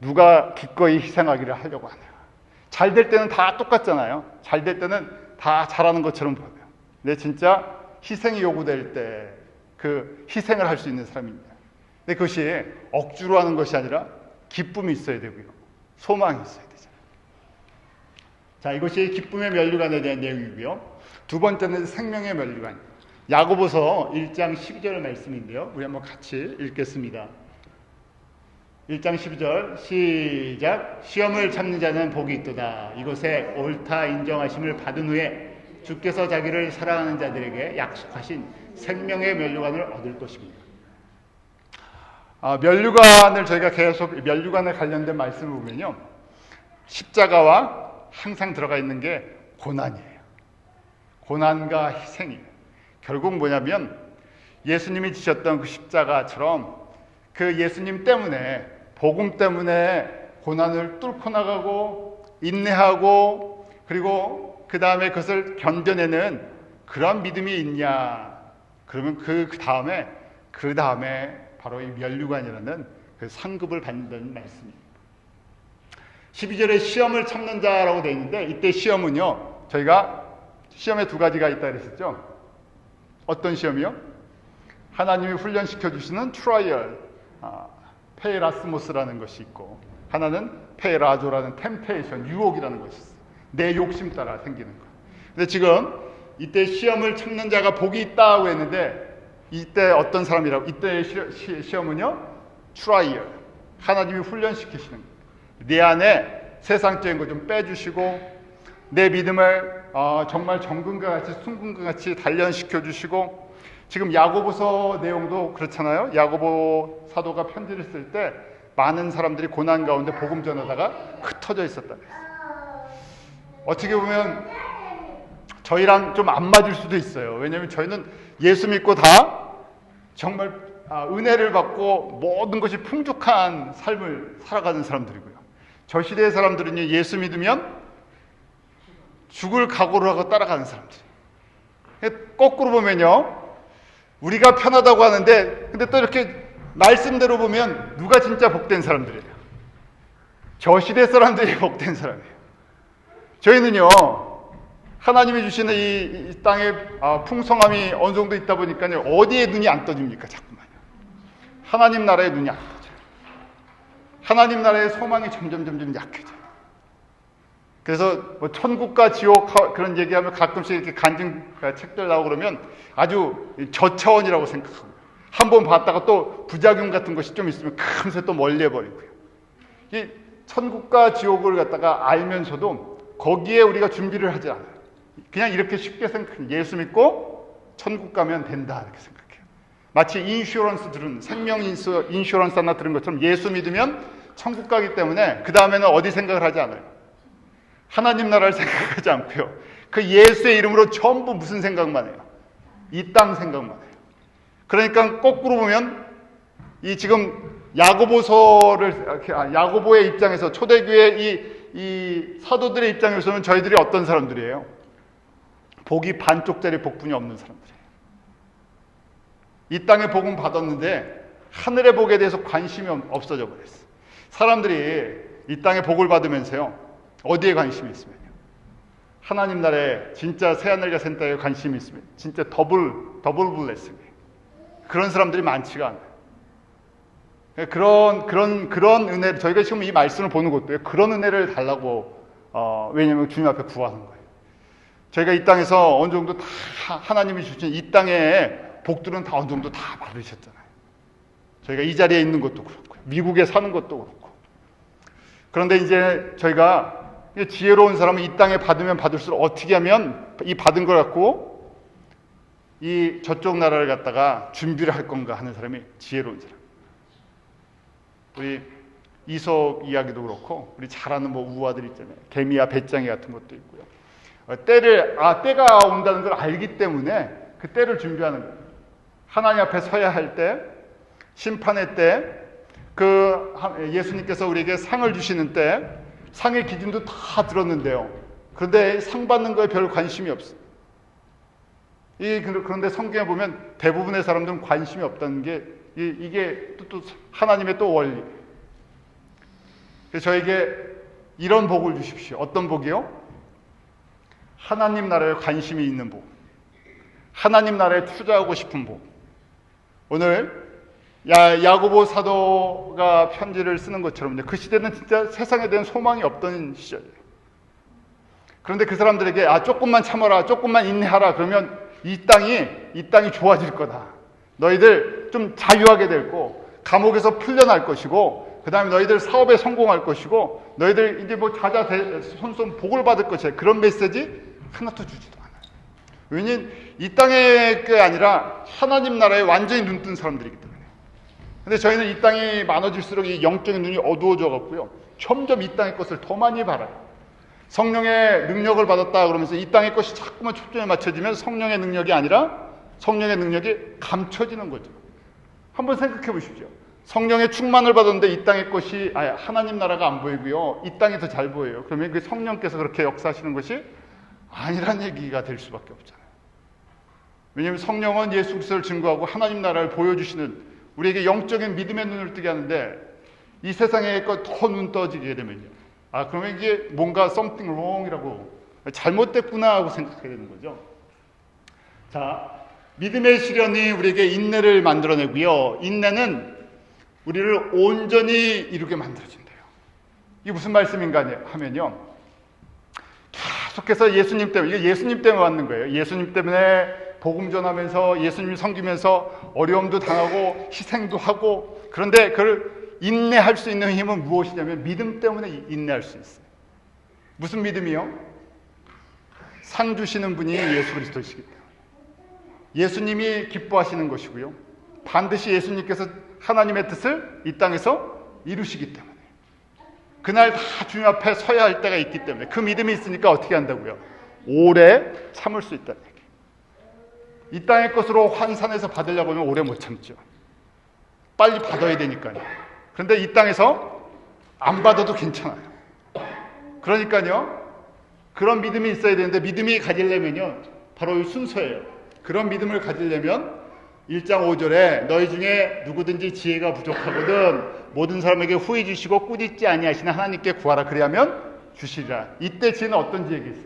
누가 기꺼이 희생하기를 하려고 하네요. 잘 될 때는 다 똑같잖아요. 잘 될 때는 다 잘하는 것처럼 보여요. 근데 진짜 희생이 요구될 때 그 희생을 할 수 있는 사람입니다. 근데 그것이 억지로 하는 것이 아니라 기쁨이 있어야 되고요, 소망이 있어야 되잖아요. 자, 이것이 기쁨의 면류관에 대한 내용이고요. 두 번째는 생명의 면류관. 야고보서 1장 12절 말씀인데요. 우리 한번 같이 읽겠습니다. 1장 12절 시작. 시험을 참는 자는 복이 있도다. 이곳에 옳다 인정하심을 받은 후에 주께서 자기를 사랑하는 자들에게 약속하신 생명의 면류관을 얻을 것입니다. 면류관을 저희가 계속 면류관에 관련된 말씀을 보면요, 십자가와 항상 들어가 있는 게 고난이에요. 고난과 희생이에요. 결국 뭐냐면 예수님이 지셨던 그 십자가처럼 그 예수님 때문에, 복음 때문에 고난을 뚫고 나가고 인내하고 그리고 그 다음에 그것을 견뎌내는 그런 믿음이 있냐, 그러면 그 다음에 바로 이 면류관이라는 그 상급을 받는다는 말씀입니다. 12절에 시험을 참는 자라고 되어 있는데, 이때 시험은요, 저희가 시험에 두 가지가 있다 그랬었죠. 어떤 시험이요? 하나님이 훈련시켜 주시는 트라이얼, 페이라스모스라는 것이 있고, 하나는 페이라조라는 템테이션, 유혹이라는 것이 있어요. 내 욕심 따라 생기는 것. 근데 지금 이때 시험을 참는 자가 복이 있다고 했는데, 이때 어떤 사람이라고? 이때 시험은요, 트라이얼, 하나님이 훈련시키시는 거예요. 내 안에 세상적인 것 좀 빼주시고 내 믿음을 정말 정금과 같이 순금과 같이 단련시켜 주시고, 지금 야고보서 내용도 그렇잖아요. 야고보 사도가 편지를 쓸 때 많은 사람들이 고난 가운데 복음 전하다가 흩어져 있었다. 어떻게 보면 저희랑 좀 안 맞을 수도 있어요. 왜냐하면 저희는 예수 믿고 다 정말 은혜를 받고 모든 것이 풍족한 삶을 살아가는 사람들이고요. 저 시대의 사람들은요, 예수 믿으면 죽을 각오를 하고 따라가는 사람들. 거꾸로 보면요, 우리가 편하다고 하는데 근데 또 이렇게 말씀대로 보면 누가 진짜 복된 사람들이에요? 저 시대 사람들이 복된 사람이에요. 저희는요, 하나님이 주시는 이 땅에 풍성함이 어느 정도 있다 보니까요, 어디에 눈이 안 떠집니까? 자꾸만요. 하나님 나라에 눈이 안 떠져요. 하나님 나라의 소망이 점점 약해져요. 그래서 뭐 천국과 지옥 그런 얘기하면 가끔씩 이렇게 간증 책들 나오고 그러면 아주 저차원이라고 생각하고, 한번 봤다가 또 부작용 같은 것이 좀 있으면 금세 또 멀리 해버리고요. 이 천국과 지옥을 갖다가 알면서도 거기에 우리가 준비를 하지 않아요. 그냥 이렇게 쉽게 생각해요. 예수 믿고 천국 가면 된다, 이렇게 생각해요. 마치 인슈런스 들은, 생명 인슈런스 하나 들은 것처럼 예수 믿으면 천국 가기 때문에 그 다음에는 어디 생각을 하지 않아요. 하나님 나라를 생각하지 않고요, 그 예수의 이름으로 전부 무슨 생각만 해요? 이 땅 생각만 해요. 그러니까 거꾸로 보면 이 지금 야고보의 입장에서, 초대교회 이 사도들의 입장에서는 저희들이 어떤 사람들이에요? 복이 반쪽짜리 복분이 없는 사람들이에요. 이 땅의 복은 받았는데 하늘의 복에 대해서 관심이 없어져 버렸어요. 사람들이 이 땅의 복을 받으면서요, 어디에 관심이 있으면요, 하나님 나라에 진짜 새하늘과 새 땅에 관심이 있으면 진짜 더블 블레싱이에요. 그런 사람들이 많지가 않아요. 그런 은혜를, 저희가 지금 이 말씀을 보는 것도요, 그런 은혜를 달라고, 왜냐하면 주님 앞에 구하는 거예요. 저희가 이 땅에서 어느 정도 다 하나님이 주신 이 땅의 복들은 다 어느 정도 다 받으셨잖아요. 저희가 이 자리에 있는 것도 그렇고요, 미국에 사는 것도 그렇고. 그런데 이제 저희가 지혜로운 사람은 이 땅에 받으면 받을수록 어떻게 하면 이 받은 걸 갖고 이 저쪽 나라를 갖다가 준비를 할 건가 하는 사람이 지혜로운 사람. 우리 이석 이야기도 그렇고, 우리 잘 아는 뭐 우화들 있잖아요. 개미야 배짱이 같은 것도 있고요. 때가 온다는 걸 알기 때문에 그 때를 준비하는 거예요. 하나님 앞에 서야 할 때, 심판의 때, 그 예수님께서 우리에게 상을 주시는 때, 상의 기준도 다 들었는데요, 그런데 상 받는 거에 별 관심이 없어요. 그런데 성경에 보면 대부분의 사람들은 관심이 없다는 게 이게 또 하나님의 또 원리. 그래서 저에게 이런 복을 주십시오. 어떤 복이요? 하나님 나라에 관심이 있는 복, 하나님 나라에 투자하고 싶은 복. 오늘 야고보 사도가 편지를 쓰는 것처럼 그 시대는 진짜 세상에 대한 소망이 없던 시절이에요. 그런데 그 사람들에게 조금만 참아라, 조금만 인내하라 그러면 이 땅이 좋아질 거다. 너희들 좀 자유하게 될 거고, 감옥에서 풀려날 것이고, 그 다음에 너희들 사업에 성공할 것이고, 너희들 이제 뭐 손손 복을 받을 것이야. 그런 메시지 하나도 주지도 않아요. 왜냐면 이 땅의 게 아니라 하나님 나라에 완전히 눈뜬 사람들이기 때문에. 근데 저희는 이 땅이 많아질수록 이 영적인 눈이 어두워져 갖고요, 점점 이 땅의 것을 더 많이 바라요. 성령의 능력을 받았다 그러면서 이 땅의 것이 자꾸만 초점에 맞춰지면 성령의 능력이 아니라 성령의 능력이 감춰지는 거죠. 한번 생각해 보십시오. 성령의 충만을 받았는데 이 땅의 것이 하나님 나라가 안 보이고요, 이 땅이 더 잘 보여요. 그러면 그 성령께서 그렇게 역사하시는 것이 아니란 얘기가 될 수밖에 없잖아요. 왜냐하면 성령은 예수 그리스도를 증거하고 하나님 나라를 보여주시는, 우리에게 영적인 믿음의 눈을 뜨게 하는데, 이 세상의 것 더 눈 떠지게 되면요, 그러면 이게 뭔가 something wrong이라고, 잘못됐구나 하고 생각해야 되는 거죠. 자, 믿음의 시련이 우리에게 인내를 만들어내고요, 인내는 우리를 온전히 이루게 만들어진대요. 이게 무슨 말씀인가 하면요, 계속해서 예수님 때문에, 이게 예수님 때문에 왔는 거예요. 예수님 때문에 복음 전하면서, 예수님 섬기면서 어려움도 당하고 희생도 하고, 그런데 그걸 인내할 수 있는 힘은 무엇이냐면 믿음 때문에 인내할 수 있어요. 무슨 믿음이요? 상 주시는 분이 예수 그리스도이시기 때문에, 예수님이 기뻐하시는 것이고요, 반드시 예수님께서 하나님의 뜻을 이 땅에서 이루시기 때문에, 그날 다 주님 앞에 서야 할 때가 있기 때문에, 그 믿음이 있으니까 어떻게 한다고요? 오래 참을 수 있다는 얘기. 이 땅의 것으로 환산해서 받으려고 하면 오래 못 참죠. 빨리 받아야 되니까요. 그런데 이 땅에서 안 받아도 괜찮아요. 그러니까요, 그런 믿음이 있어야 되는데, 믿음이 가지려면요, 바로 이 순서예요. 그런 믿음을 가지려면 1장 5절에 너희 중에 누구든지 지혜가 부족하거든 모든 사람에게 후히 주시고 꾸짖지 아니하시는 하나님께 구하라, 그리하면 주시리라. 이때 지혜는 어떤 지혜가 있어요?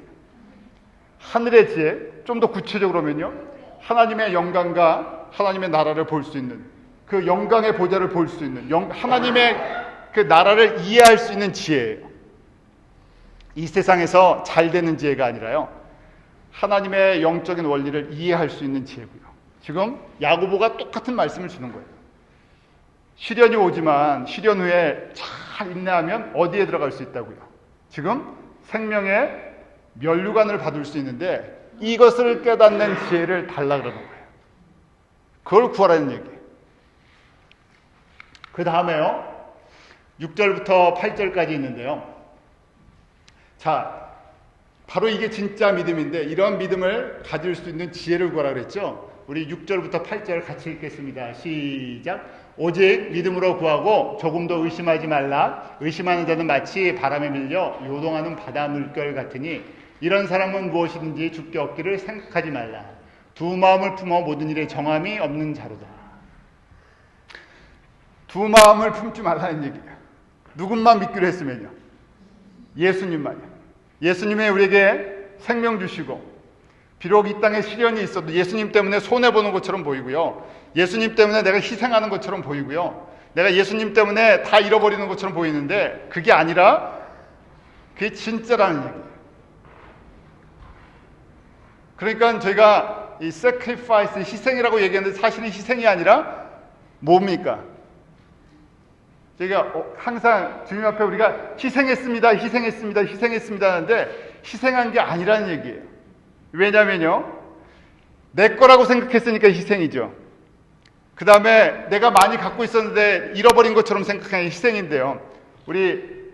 하늘의 지혜. 좀 더 구체적으로 하면요, 하나님의 영광과 하나님의 나라를 볼 수 있는, 그 영광의 보좌를 볼 수 있는, 하나님의 그 나라를 이해할 수 있는 지혜예요. 이 세상에서 잘 되는 지혜가 아니라요, 하나님의 영적인 원리를 이해할 수 있는 지혜고요. 지금 야고보가 똑같은 말씀을 주는 거예요. 시련이 오지만 시련 후에 잘 인내하면 어디에 들어갈 수 있다고요? 지금 생명의 면류관을 받을 수 있는데, 이것을 깨닫는 지혜를 달라 그러는 거예요. 그걸 구하라는 얘기예요. 그 다음에요, 6절부터 8절까지 있는데요, 자, 바로 이게 진짜 믿음인데, 이런 믿음을 가질 수 있는 지혜를 구하라 그랬죠. 우리 6절부터 8절 같이 읽겠습니다. 시작. 오직 믿음으로 구하고 조금도 의심하지 말라. 의심하는 자는 마치 바람에 밀려 요동하는 바다 물결 같으니 이런 사람은 무엇이든지 주께 얻기를 생각하지 말라. 두 마음을 품어 모든 일에 정함이 없는 자로다. 두 마음을 품지 말라는 얘기예요. 누군만 믿기로 했으면요, 예수님만요. 예수님이 우리에게 생명 주시고, 비록 이 땅에 시련이 있어도 예수님 때문에 손해보는 것처럼 보이고요, 예수님 때문에 내가 희생하는 것처럼 보이고요, 내가 예수님 때문에 다 잃어버리는 것처럼 보이는데, 그게 아니라 그게 진짜라는 얘기예요. 그러니까 저희가 이 sacrifice, 희생이라고 얘기하는데 사실은 희생이 아니라 뭡니까? 저희가 항상 주님 앞에 우리가 희생했습니다 하는데, 희생한 게 아니라는 얘기예요. 왜냐면요, 내 거라고 생각했으니까 희생이죠. 그 다음에 내가 많이 갖고 있었는데 잃어버린 것처럼 생각하는 희생인데요, 우리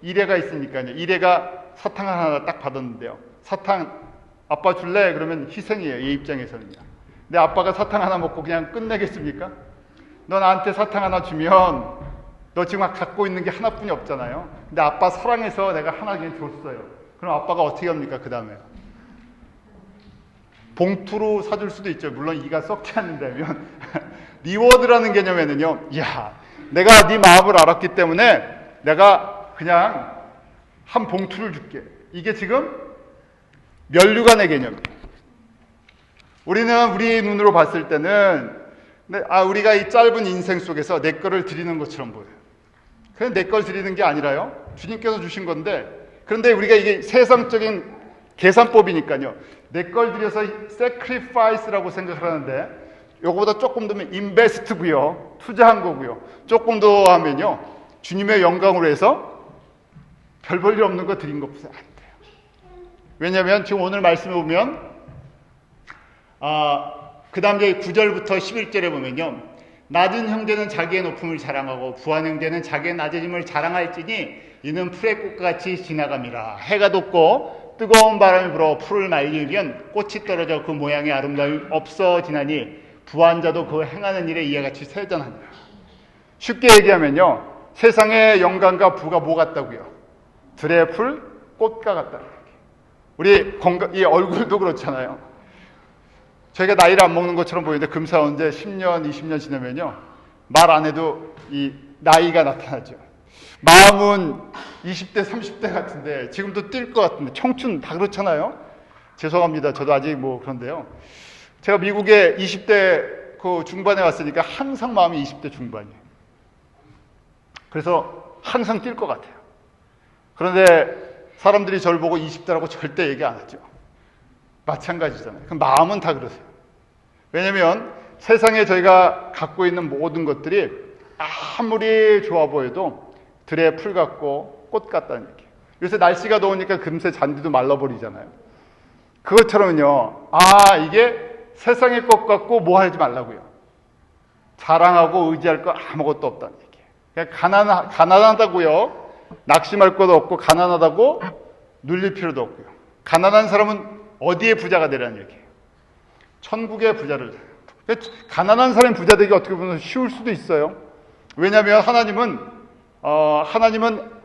일해가 있으니까요, 일해가 사탕 하나 딱 받았는데요, 사탕 아빠 줄래? 그러면 희생이에요, 얘 입장에서는요. 내 아빠가 사탕 하나 먹고 그냥 끝내겠습니까? 너 나한테 사탕 하나 주면 너 지금 갖고 있는 게 하나뿐이 없잖아요. 근데 아빠 사랑해서 내가 하나 그냥 줬어요. 그럼 아빠가 어떻게 합니까? 그 다음에 봉투로 사줄 수도 있죠. 물론 이가 썩지 않는다면. 리워드라는 개념에는요, 야, 내가 네 마음을 알았기 때문에 내가 그냥 한 봉투를 줄게. 이게 지금 면류관의 개념이에요. 우리는 우리 눈으로 봤을 때는 우리가 이 짧은 인생 속에서 내 거를 드리는 것처럼 보여요. 그냥 내 걸 드리는 게 아니라요, 주님께서 주신 건데 그런데 우리가 이게 세상적인 계산법이니까요. 내 걸 들여서 sacrifice라고 생각을 하는데 요거보다 조금 더면 invest고요. 투자한 거고요. 조금 더 하면요. 주님의 영광으로 해서 별 볼 일 없는 거 드린 것보다 안 돼요. 왜냐하면 지금 오늘 말씀에 보면 그 다음 9절부터 11절에 보면요. 낮은 형제는 자기의 높음을 자랑하고 부한 형제는 자기의 낮아짐을 자랑할지니 이는 풀의 꽃과 같이 지나감이라. 해가 돋고 뜨거운 바람이 불어 풀을 말리면 꽃이 떨어져 그 모양의 아름다움이 없어지나니 부한 자도 그 행하는 일에 이와 같이 세전하니라. 쉽게 얘기하면요. 세상의 영광과 부가 뭐 같다고요? 들의 풀, 꽃과 같다. 우리 이 얼굴도 그렇잖아요. 저희가 나이를 안 먹는 것처럼 보이는데 금사원 이제 10년, 20년 지나면요. 말 안 해도 이 나이가 나타나죠. 마음은 20대, 30대 같은데 지금도 뛸 것 같은데 청춘 다 그렇잖아요. 죄송합니다. 저도 아직 뭐 그런데요. 제가 미국에 20대 그 중반에 왔으니까 항상 마음이 20대 중반이에요. 그래서 항상 뛸 것 같아요. 그런데 사람들이 저를 보고 20대라고 절대 얘기 안 하죠. 마찬가지잖아요. 그럼 마음은 다 그러세요. 왜냐하면 세상에 저희가 갖고 있는 모든 것들이 아무리 좋아 보여도 들의 풀 같고 꽃 같다는 얘기예요. 요새 날씨가 더우니까 금세 잔디도 말라버리잖아요. 그것처럼요. 이게 세상의 것 같고 뭐 하지 말라고요. 자랑하고 의지할 거 아무것도 없다는 얘기예요. 그냥 가난하다고요. 낙심할 것도 없고 가난하다고 눌릴 필요도 없고요. 가난한 사람은 어디에 부자가 되라는 얘기예요? 천국의 부자를. 가난한 사람이 부자 되기 어떻게 보면 쉬울 수도 있어요. 왜냐하면 하나님은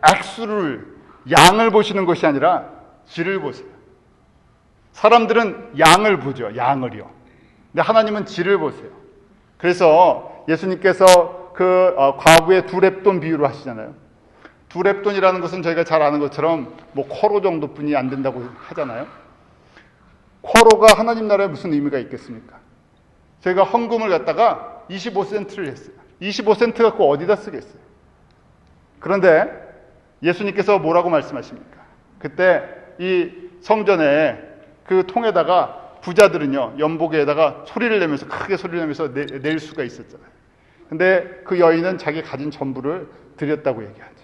액수를, 양을 보시는 것이 아니라 질을 보세요. 사람들은 양을 보죠. 양을요. 근데 하나님은 질을 보세요. 그래서 예수님께서 과부의 두 렙돈 비유를 하시잖아요. 두 렙돈이라는 것은 저희가 잘 아는 것처럼 뭐 쿼로 정도뿐이 안 된다고 하잖아요. 쿼로가 하나님 나라에 무슨 의미가 있겠습니까? 저희가 헌금을 갖다가 25센트를 했어요. 25센트 갖고 어디다 쓰겠어요? 그런데 예수님께서 뭐라고 말씀하십니까? 그때 이 성전에 그 통에다가 부자들은요, 연복에다가 소리를 내면서, 크게 소리를 내면서 낼 수가 있었잖아요. 근데 그 여인은 자기 가진 전부를 드렸다고 얘기하죠.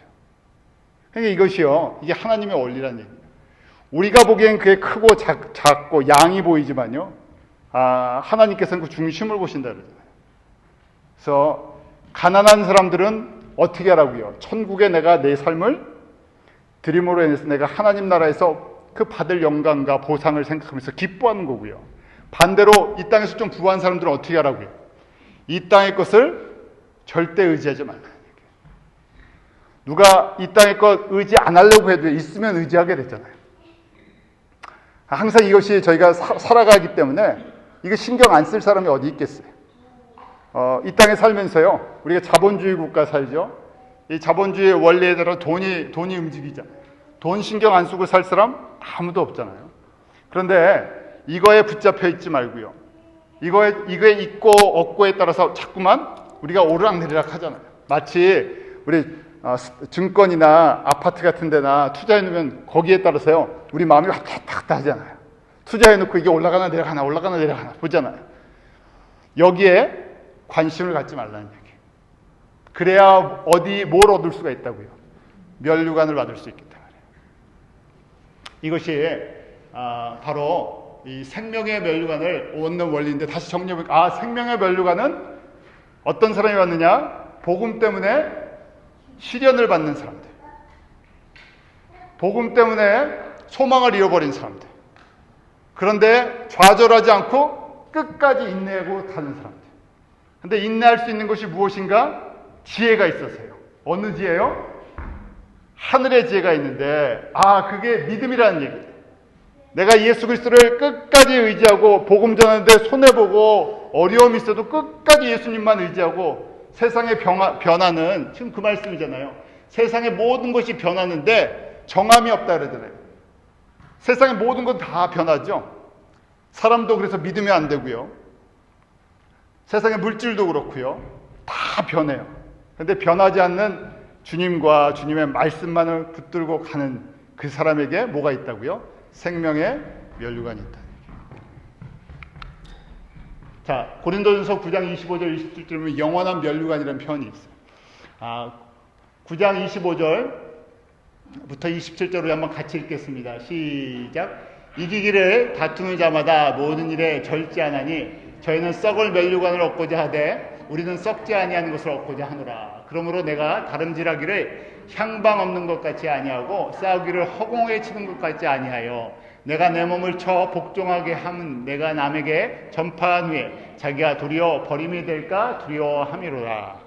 그러니까 이것이요, 이게 하나님의 원리라는 얘기예요. 우리가 보기엔 그게 크고 작고 양이 보이지만요, 하나님께서는 그 중심을 보신다 그러잖아요. 그래서 가난한 사람들은 어떻게 하라고요? 천국에 내가 내 삶을 드림으로 인해서 내가 하나님 나라에서 그 받을 영광과 보상을 생각하면서 기뻐하는 거고요. 반대로 이 땅에서 좀 부한 사람들은 어떻게 하라고요? 이 땅의 것을 절대 의지하지 말라는 얘기예요. 누가 이 땅의 것 의지 안 하려고 해도 있으면 의지하게 되잖아요. 항상 이것이 저희가 살아가기 때문에 이거 신경 안 쓸 사람이 어디 있겠어요? 이 땅에 살면서요, 우리가 자본주의 국가 살죠. 이 자본주의 원리에 따라 돈이 움직이잖아요. 돈 신경 안 쓰고 살 사람 아무도 없잖아요. 그런데 이거에 붙잡혀 있지 말고요. 이거에 있고 없고에 따라서 자꾸만 우리가 오르락내리락 하잖아요. 마치 우리 증권이나 아파트 같은 데나 투자해 놓으면 거기에 따라서요, 우리 마음이 왔다 갔다 하잖아요. 투자해 놓고 이게 올라가나 내려가나 보잖아요. 여기에 관심을 갖지 말라는 얘기예요. 그래야 뭘 얻을 수가 있다고요? 면류관을 받을 수 있기 때문에. 이것이 바로 이 생명의 면류관을 얻는 원리인데, 다시 정리해보니까 생명의 면류관은 어떤 사람이 받느냐? 복음 때문에 시련을 받는 사람들, 복음 때문에 소망을 잃어버린 사람들, 그런데 좌절하지 않고 끝까지 인내하고 가는 사람들. 근데 인내할 수 있는 것이 무엇인가? 지혜가 있어서요. 어느 지혜요? 하늘의 지혜가 있는데, 그게 믿음이라는 얘기예요. 내가 예수 그리스도를 끝까지 의지하고 복음 전하는데 손해보고 어려움이 있어도 끝까지 예수님만 의지하고 세상의 변화는 지금 그 말씀이잖아요. 세상의 모든 것이 변하는데 정함이 없다 그러잖아요. 세상의 모든 건 다 변하죠. 사람도 그래서 믿으면 안 되고요. 세상의 물질도 그렇고요. 다 변해요. 그런데 변하지 않는 주님과 주님의 말씀만을 붙들고 가는 그 사람에게 뭐가 있다고요? 생명의 면류관이 있다. 자, 고린도전서 9장 25절 27절 보면 영원한 면류관이라는 표현이 있어요. 9장 25절부터 27절로 한번 같이 읽겠습니다. 시작. 이기기를 다투는 자마다 모든 일에 절제하나니 저희는 썩을 면류관을 얻고자 하되 우리는 썩지 아니하는 것을 얻고자 하노라. 그러므로 내가 다름질하기를 향방 없는 것 같이 아니하고 싸우기를 허공에 치는 것 같지 아니하여 내가 내 몸을 쳐 복종하게 함은 내가 남에게 전파한 후에 자기가 도리어 버림이 될까 두려워함이로라.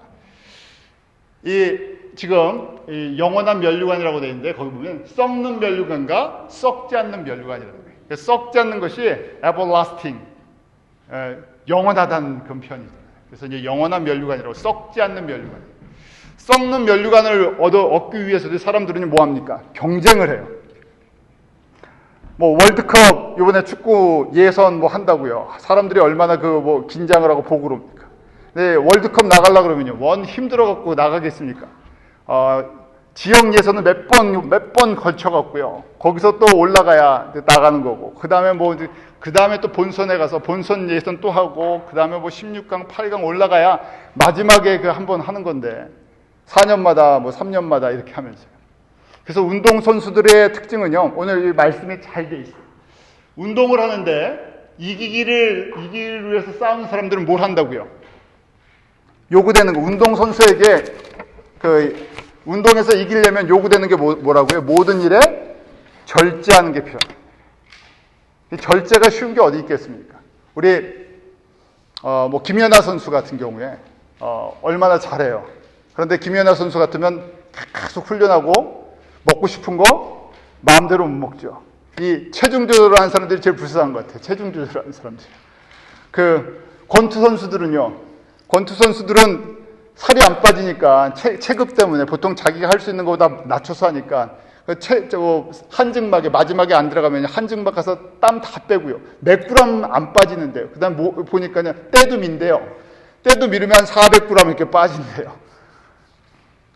지금 영원한 면류관이라고 되어 있는데 거기 보면 썩는 면류관과 썩지 않는 면류관이라고 해요. 썩지 않는 것이 everlasting, 영원하다는 그런 표현이죠. 그래서 이제 영원한 면류관이라고, 썩지 않는 면류관. 썩는 면류관을 얻기 위해서도 사람들은 뭐 합니까? 경쟁을 해요. 뭐 월드컵 이번에 축구 예선 뭐 한다고요. 사람들이 얼마나 긴장을 하고 보고 그럽니까? 네, 월드컵 나가려고 그러면요. 원 힘들어 갖고 나가겠습니까? 지역 예선은 몇 번 걸쳐갖고요. 거기서 또 올라가야 나가는 거고. 그 다음에 또 본선에 가서 본선 예선 또 하고, 그 다음에 16강, 8강 올라가야 마지막에 한번 하는 건데, 4년마다, 3년마다 이렇게 하면서요. 그래서 운동선수들의 특징은요, 오늘 이 말씀이 잘 돼 있어요. 운동을 하는데, 이기기를 위해서 싸우는 사람들은 뭘 한다고요? 요구되는 거, 운동선수에게 운동에서 이기려면 요구되는 게 뭐라고요? 모든 일에 절제하는 게 필요합니다. 이 절제가 쉬운 게 어디 있겠습니까? 우리 김연아 선수 같은 경우에 얼마나 잘해요. 그런데 김연아 선수 같으면 계속 훈련하고 먹고 싶은 거 마음대로 못 먹죠. 이 체중 조절을 하는 사람들이 제일 불쌍한 것 같아요. 체중 조절하는 사람들. 권투 선수들은 살이 안 빠지니까 체급 때문에 보통 자기가 할 수 있는 것보다 낮춰서 하니까 한증막에 마지막에 안 들어가면 한증막 가서 땀 다 빼고요. 몇 그램 안 빠지는데요. 그 다음 보니까요. 때도 민대요. 때도 미르면 한 400g 이렇게 빠진대요.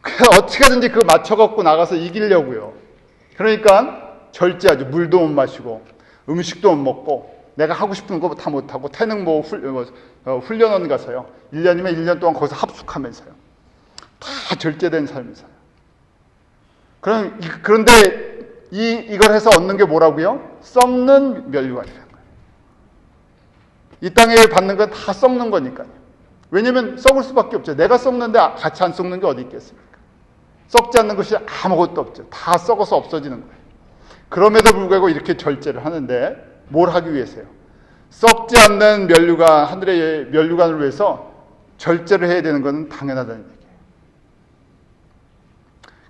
그래서 어떻게든지 그거 맞춰갖고 나가서 이기려고요. 그러니까 절제하죠. 물도 못 마시고 음식도 못 먹고 내가 하고 싶은 거 다 못하고 태능 훈련원 가서요. 1년이면 1년 동안 거기서 합숙하면서요. 다 절제된 삶을 살아요. 그런데 이걸 해서 얻는 게 뭐라고요? 썩는 면류관이라는 거예요. 이 땅에 받는 건 다 썩는 거니까요. 왜냐면 썩을 수밖에 없죠. 내가 썩는데 같이 안 썩는 게 어디 있겠습니까? 썩지 않는 것이 아무것도 없죠. 다 썩어서 없어지는 거예요. 그럼에도 불구하고 이렇게 절제를 하는데 뭘 하기 위해서요? 썩지 않는 면류관, 하늘의 면류관을 위해서 절제를 해야 되는 것은 당연하다는 얘기예요.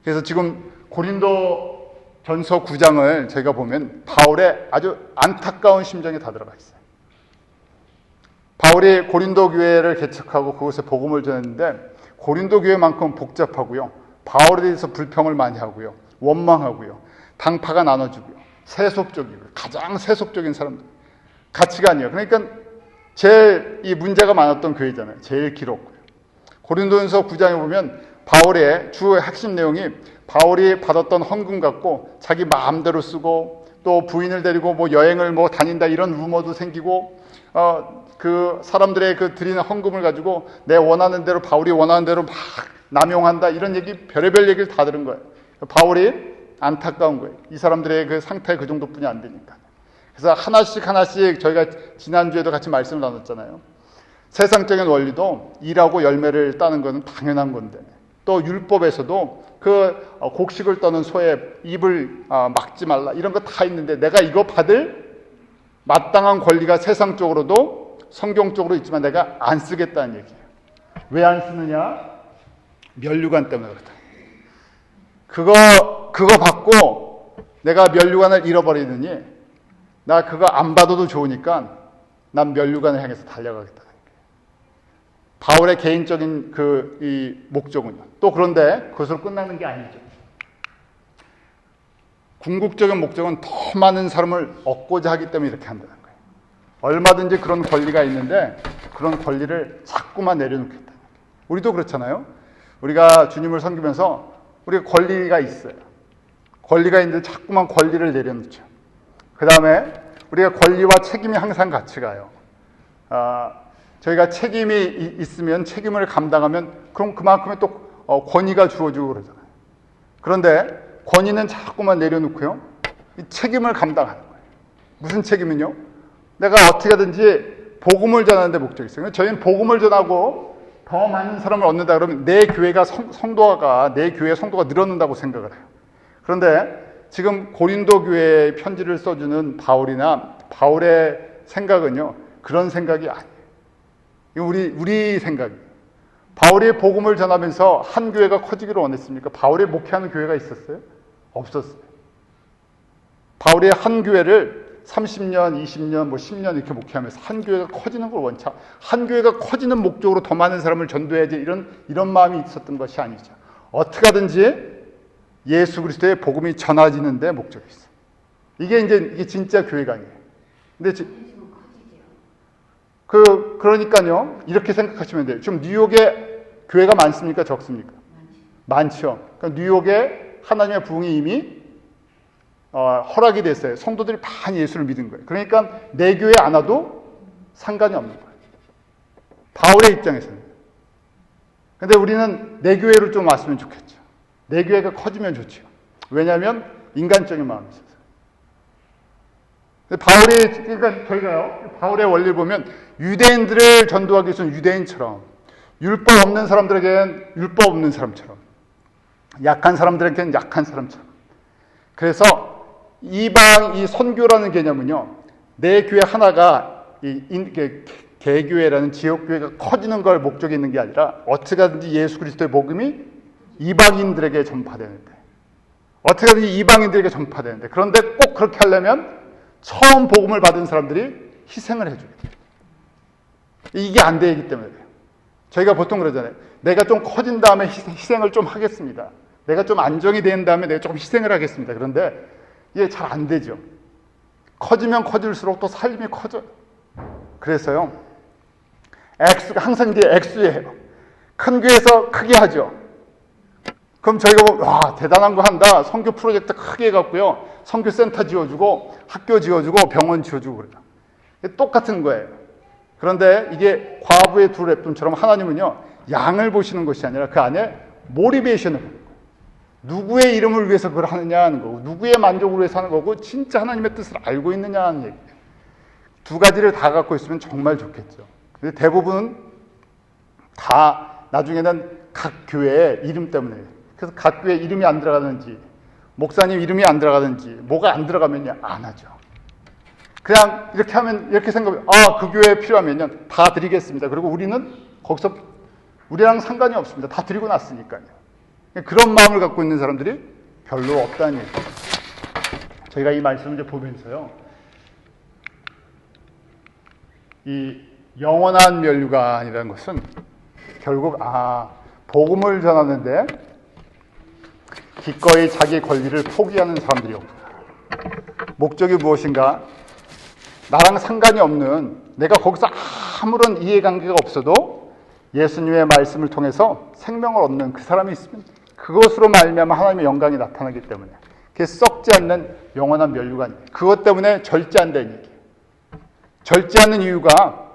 그래서 지금 고린도 전서 9장을 저희가 보면 바울의 아주 안타까운 심정이 다 들어가 있어요. 바울이 고린도 교회를 개척하고 그곳에 복음을 전했는데 고린도 교회만큼 복잡하고요. 바울에 대해서 불평을 많이 하고요. 원망하고요. 당파가 나눠지고요. 세속적이고요. 가장 세속적인 사람들. 가치관이에요. 그러니까 제일 이 문제가 많았던 교회잖아요. 제일 길었고요. 고린도전서 9장에 보면 바울의 주 핵심 내용이 바울이 받았던 헌금 갖고 자기 마음대로 쓰고 또 부인을 데리고 여행을 다닌다 이런 루머도 생기고 그 사람들의 드리는 헌금을 가지고 내 원하는 대로 바울이 원하는 대로 막 남용한다 이런 얘기 별의별 얘기를 다 들은 거예요. 바울이 안타까운 거예요. 이 사람들의 그 상태 그 정도뿐이 안 되니까. 그래서 하나씩 저희가 지난주에도 같이 말씀을 나눴잖아요. 세상적인 원리도 일하고 열매를 따는 것은 당연한 건데 또 율법에서도 곡식을 떠는 소의 입을 막지 말라 이런 거 다 있는데 내가 이거 받을 마땅한 권리가 세상적으로도 성경적으로 있지만 내가 안 쓰겠다는 얘기예요. 왜 안 쓰느냐? 면류관 때문에 그렇다. 그거 받고 내가 면류관을 잃어버리느니 나 그거 안 받아도 좋으니까 난 면류관을 향해서 달려가겠다. 바울의 개인적인 이 목적은요. 또 그런데 그것으로 끝나는 게 아니죠. 궁극적인 목적은 더 많은 사람을 얻고자 하기 때문에 이렇게 한다는 거예요. 얼마든지 그런 권리가 있는데 그런 권리를 자꾸만 내려놓겠다는 거예요. 우리도 그렇잖아요. 우리가 주님을 섬기면서 우리가 권리가 있어요. 권리가 있는데 자꾸만 권리를 내려놓죠. 그 다음에 우리가 권리와 책임이 항상 같이 가요. 저희가 책임이 있으면 책임을 감당하면 그럼 그만큼의 또 권위가 주어지고 그러잖아요. 그런데 권위는 자꾸만 내려놓고요. 이 책임을 감당하는 거예요. 무슨 책임은요? 내가 어떻게 하든지 복음을 전하는 데 목적이 있어요. 저희는 복음을 전하고 더 많은 사람을 얻는다 그러면 내 교회가 내 교회 성도가 늘어난다고 생각을 해요. 그런데 지금 고린도 교회에 편지를 써주는 바울이나 바울의 생각은요, 그런 생각이 아니에요. 이거 우리 생각이에요. 바울이 복음을 전하면서 한 교회가 커지기를 원했습니까? 바울이 목회하는 교회가 있었어요? 없었어요. 바울이 한 교회를 30년, 20년, 10년 이렇게 목회하면서 한 교회가 커지는 걸 원차, 한 교회가 커지는 목적으로 더 많은 사람을 전도해야지 이런 마음이 있었던 것이 아니죠. 어떻게 하든지 예수 그리스도의 복음이 전해지는 데 목적이 있어요. 이게 진짜 교회가 아니에요. 근데 그러니까요, 이렇게 생각하시면 돼요. 지금 뉴욕에 교회가 많습니까? 적습니까? 많죠. 그러니까 뉴욕에 하나님의 부흥이 이미 허락이 됐어요. 성도들이 많이 예수를 믿은 거예요. 그러니까 내 교회 안 와도 상관이 없는 거예요. 바울의 입장에서는. 근데 우리는 내 교회로 좀 왔으면 좋겠죠. 내 교회가 커지면 좋죠. 왜냐하면 인간적인 마음이 있어서. 그러니까 저희가요, 바울의 원리를 보면 유대인들을 전도하기 위해서는 유대인처럼, 율법 없는 사람들에게는 율법 없는 사람처럼, 약한 사람들에게는 약한 사람처럼. 그래서 이 선교라는 개념은요, 내 교회 하나가 개교회라는 지역교회가 커지는 걸 목적이 있는 게 아니라 어떻게 하든지 예수 그리스도의 복음이 이방인들에게 전파되는데, 어떻게 하든지 이방인들에게 전파되는데, 그런데 꼭 그렇게 하려면 처음 복음을 받은 사람들이 희생을 해줘야 돼요. 이게 안 되기 때문에 그래요. 저희가 보통 그러잖아요. 내가 좀 커진 다음에 희생을 좀 하겠습니다. 내가 좀 안정이 된 다음에 내가 조금 희생을 하겠습니다. 그런데 이게 잘 안 되죠. 커지면 커질수록 또 삶이 커져요. 그래서요, 항상 이제 액수예요. 큰 교회에서 크게 하죠. 그럼 저희가 와, 대단한 거 한다. 선교 프로젝트 크게 해갖고요, 선교센터 지어주고 학교 지어주고 병원 지어주고 그래요. 똑같은 거예요. 그런데 이게 과부의 두 랩돈처럼 하나님은요, 양을 보시는 것이 아니라 그 안에 모티베이션을 보는 거예요. 누구의 이름을 위해서 그걸 하느냐 하는 거고, 누구의 만족을 위해서 하는 거고, 진짜 하나님의 뜻을 알고 있느냐 하는 얘기예요. 두 가지를 다 갖고 있으면 정말 좋겠죠. 근데 대부분은 다 나중에는 각 교회의 이름 때문에, 그래서 각 교회 이름이 안 들어가든지 목사님 이름이 안 들어가든지 뭐가 안 들어가면요, 안 하죠. 그냥 이렇게 하면, 이렇게 생각하면, 그 교회에 필요하면요 다 드리겠습니다. 그리고 우리는 거기서 우리랑 상관이 없습니다. 다 드리고 났으니까요. 그런 마음을 갖고 있는 사람들이 별로 없다는 얘기예요. 저희가 이 말씀을 이제 보면서요, 이 영원한 면류관이라는 것은 결국 복음을 전하는데 기꺼이 자기 권리를 포기하는 사람들이었구나. 목적이 무엇인가? 나랑 상관이 없는, 내가 거기서 아무런 이해관계가 없어도 예수님의 말씀을 통해서 생명을 얻는 그 사람이 있으면 그것으로 말미암아 하나님의 영광이 나타나기 때문에 그게 썩지 않는 영원한 면류관이에요. 그것 때문에 절제한다는 얘기예요. 절제하는 이유가,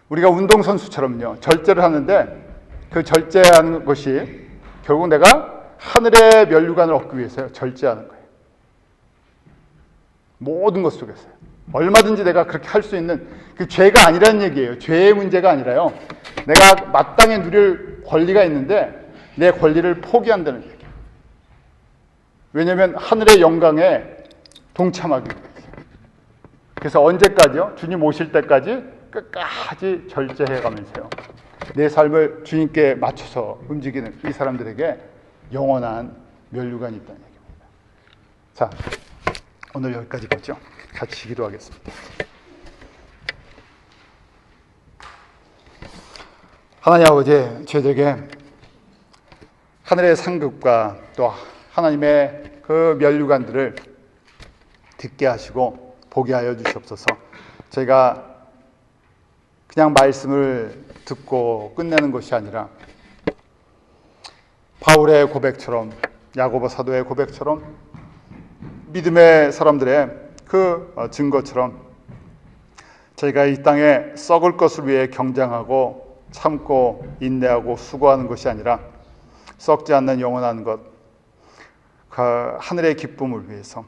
우리가 운동선수처럼요, 절제를 하는데 그 절제하는 것이 결국 내가 하늘의 면류관을 얻기 위해서요, 절제하는 거예요. 모든 것 속에서요. 얼마든지 내가 그렇게 할 수 있는, 그 죄가 아니라는 얘기예요. 죄의 문제가 아니라요, 내가 마땅히 누릴 권리가 있는데 내 권리를 포기한다는 얘기예요. 왜냐하면 하늘의 영광에 동참하기 위해서. 그래서 언제까지요? 주님 오실 때까지 끝까지 절제해가면서요, 내 삶을 주님께 맞춰서 움직이는 이 사람들에게 영원한 면류관이 있다는 얘기입니다. 자, 오늘 여기까지 보죠. 같이 기도하겠습니다. 하나님 아버지, 저희들에게 하늘의 상급과 또 하나님의 그 면류관들을 듣게 하시고 보게 하여 주시옵소서. 저희가 그냥 말씀을 듣고 끝내는 것이 아니라 바울의 고백처럼 야고보 사도의 고백처럼 믿음의 사람들의 그 증거처럼 저희가 이 땅에 썩을 것을 위해 경쟁하고 참고 인내하고 수고하는 것이 아니라 썩지 않는 영원한 것, 그 하늘의 기쁨을 위해서,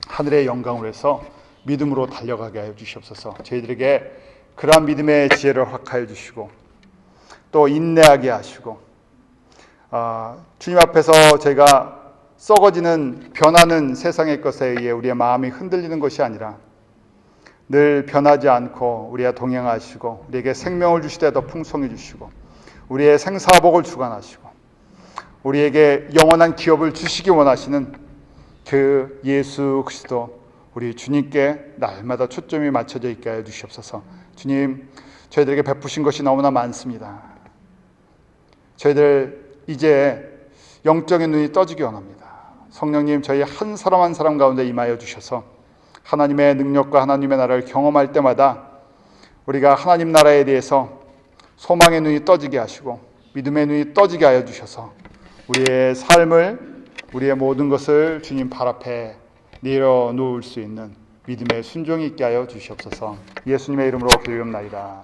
하늘의 영광을 위해서 믿음으로 달려가게 하여 주시옵소서. 저희들에게 그러한 믿음의 지혜를 허락하여 주시고 또 인내하게 하시고, 주님 앞에서 저희가 썩어지는 변하는 세상의 것에 의해 우리의 마음이 흔들리는 것이 아니라 늘 변하지 않고 우리와 동행하시고 우리에게 생명을 주시되 더 풍성해 주시고 우리의 생사복을 주관하시고 우리에게 영원한 기업을 주시기 원하시는 그 예수 그리스도 우리 주님께 날마다 초점이 맞춰져 있게 하여 주시옵소서. 주님, 저희들에게 베푸신 것이 너무나 많습니다. 저희들 이제 영적인 눈이 떠지기 원합니다. 성령님, 저희 한 사람 한 사람 가운데 임하여 주셔서 하나님의 능력과 하나님의 나라를 경험할 때마다 우리가 하나님 나라에 대해서 소망의 눈이 떠지게 하시고 믿음의 눈이 떠지게 하여 주셔서 우리의 삶을, 우리의 모든 것을 주님 발 앞에 내려놓을 수 있는 믿음의 순종이 있게 하여 주시옵소서. 예수님의 이름으로 기도합나이다.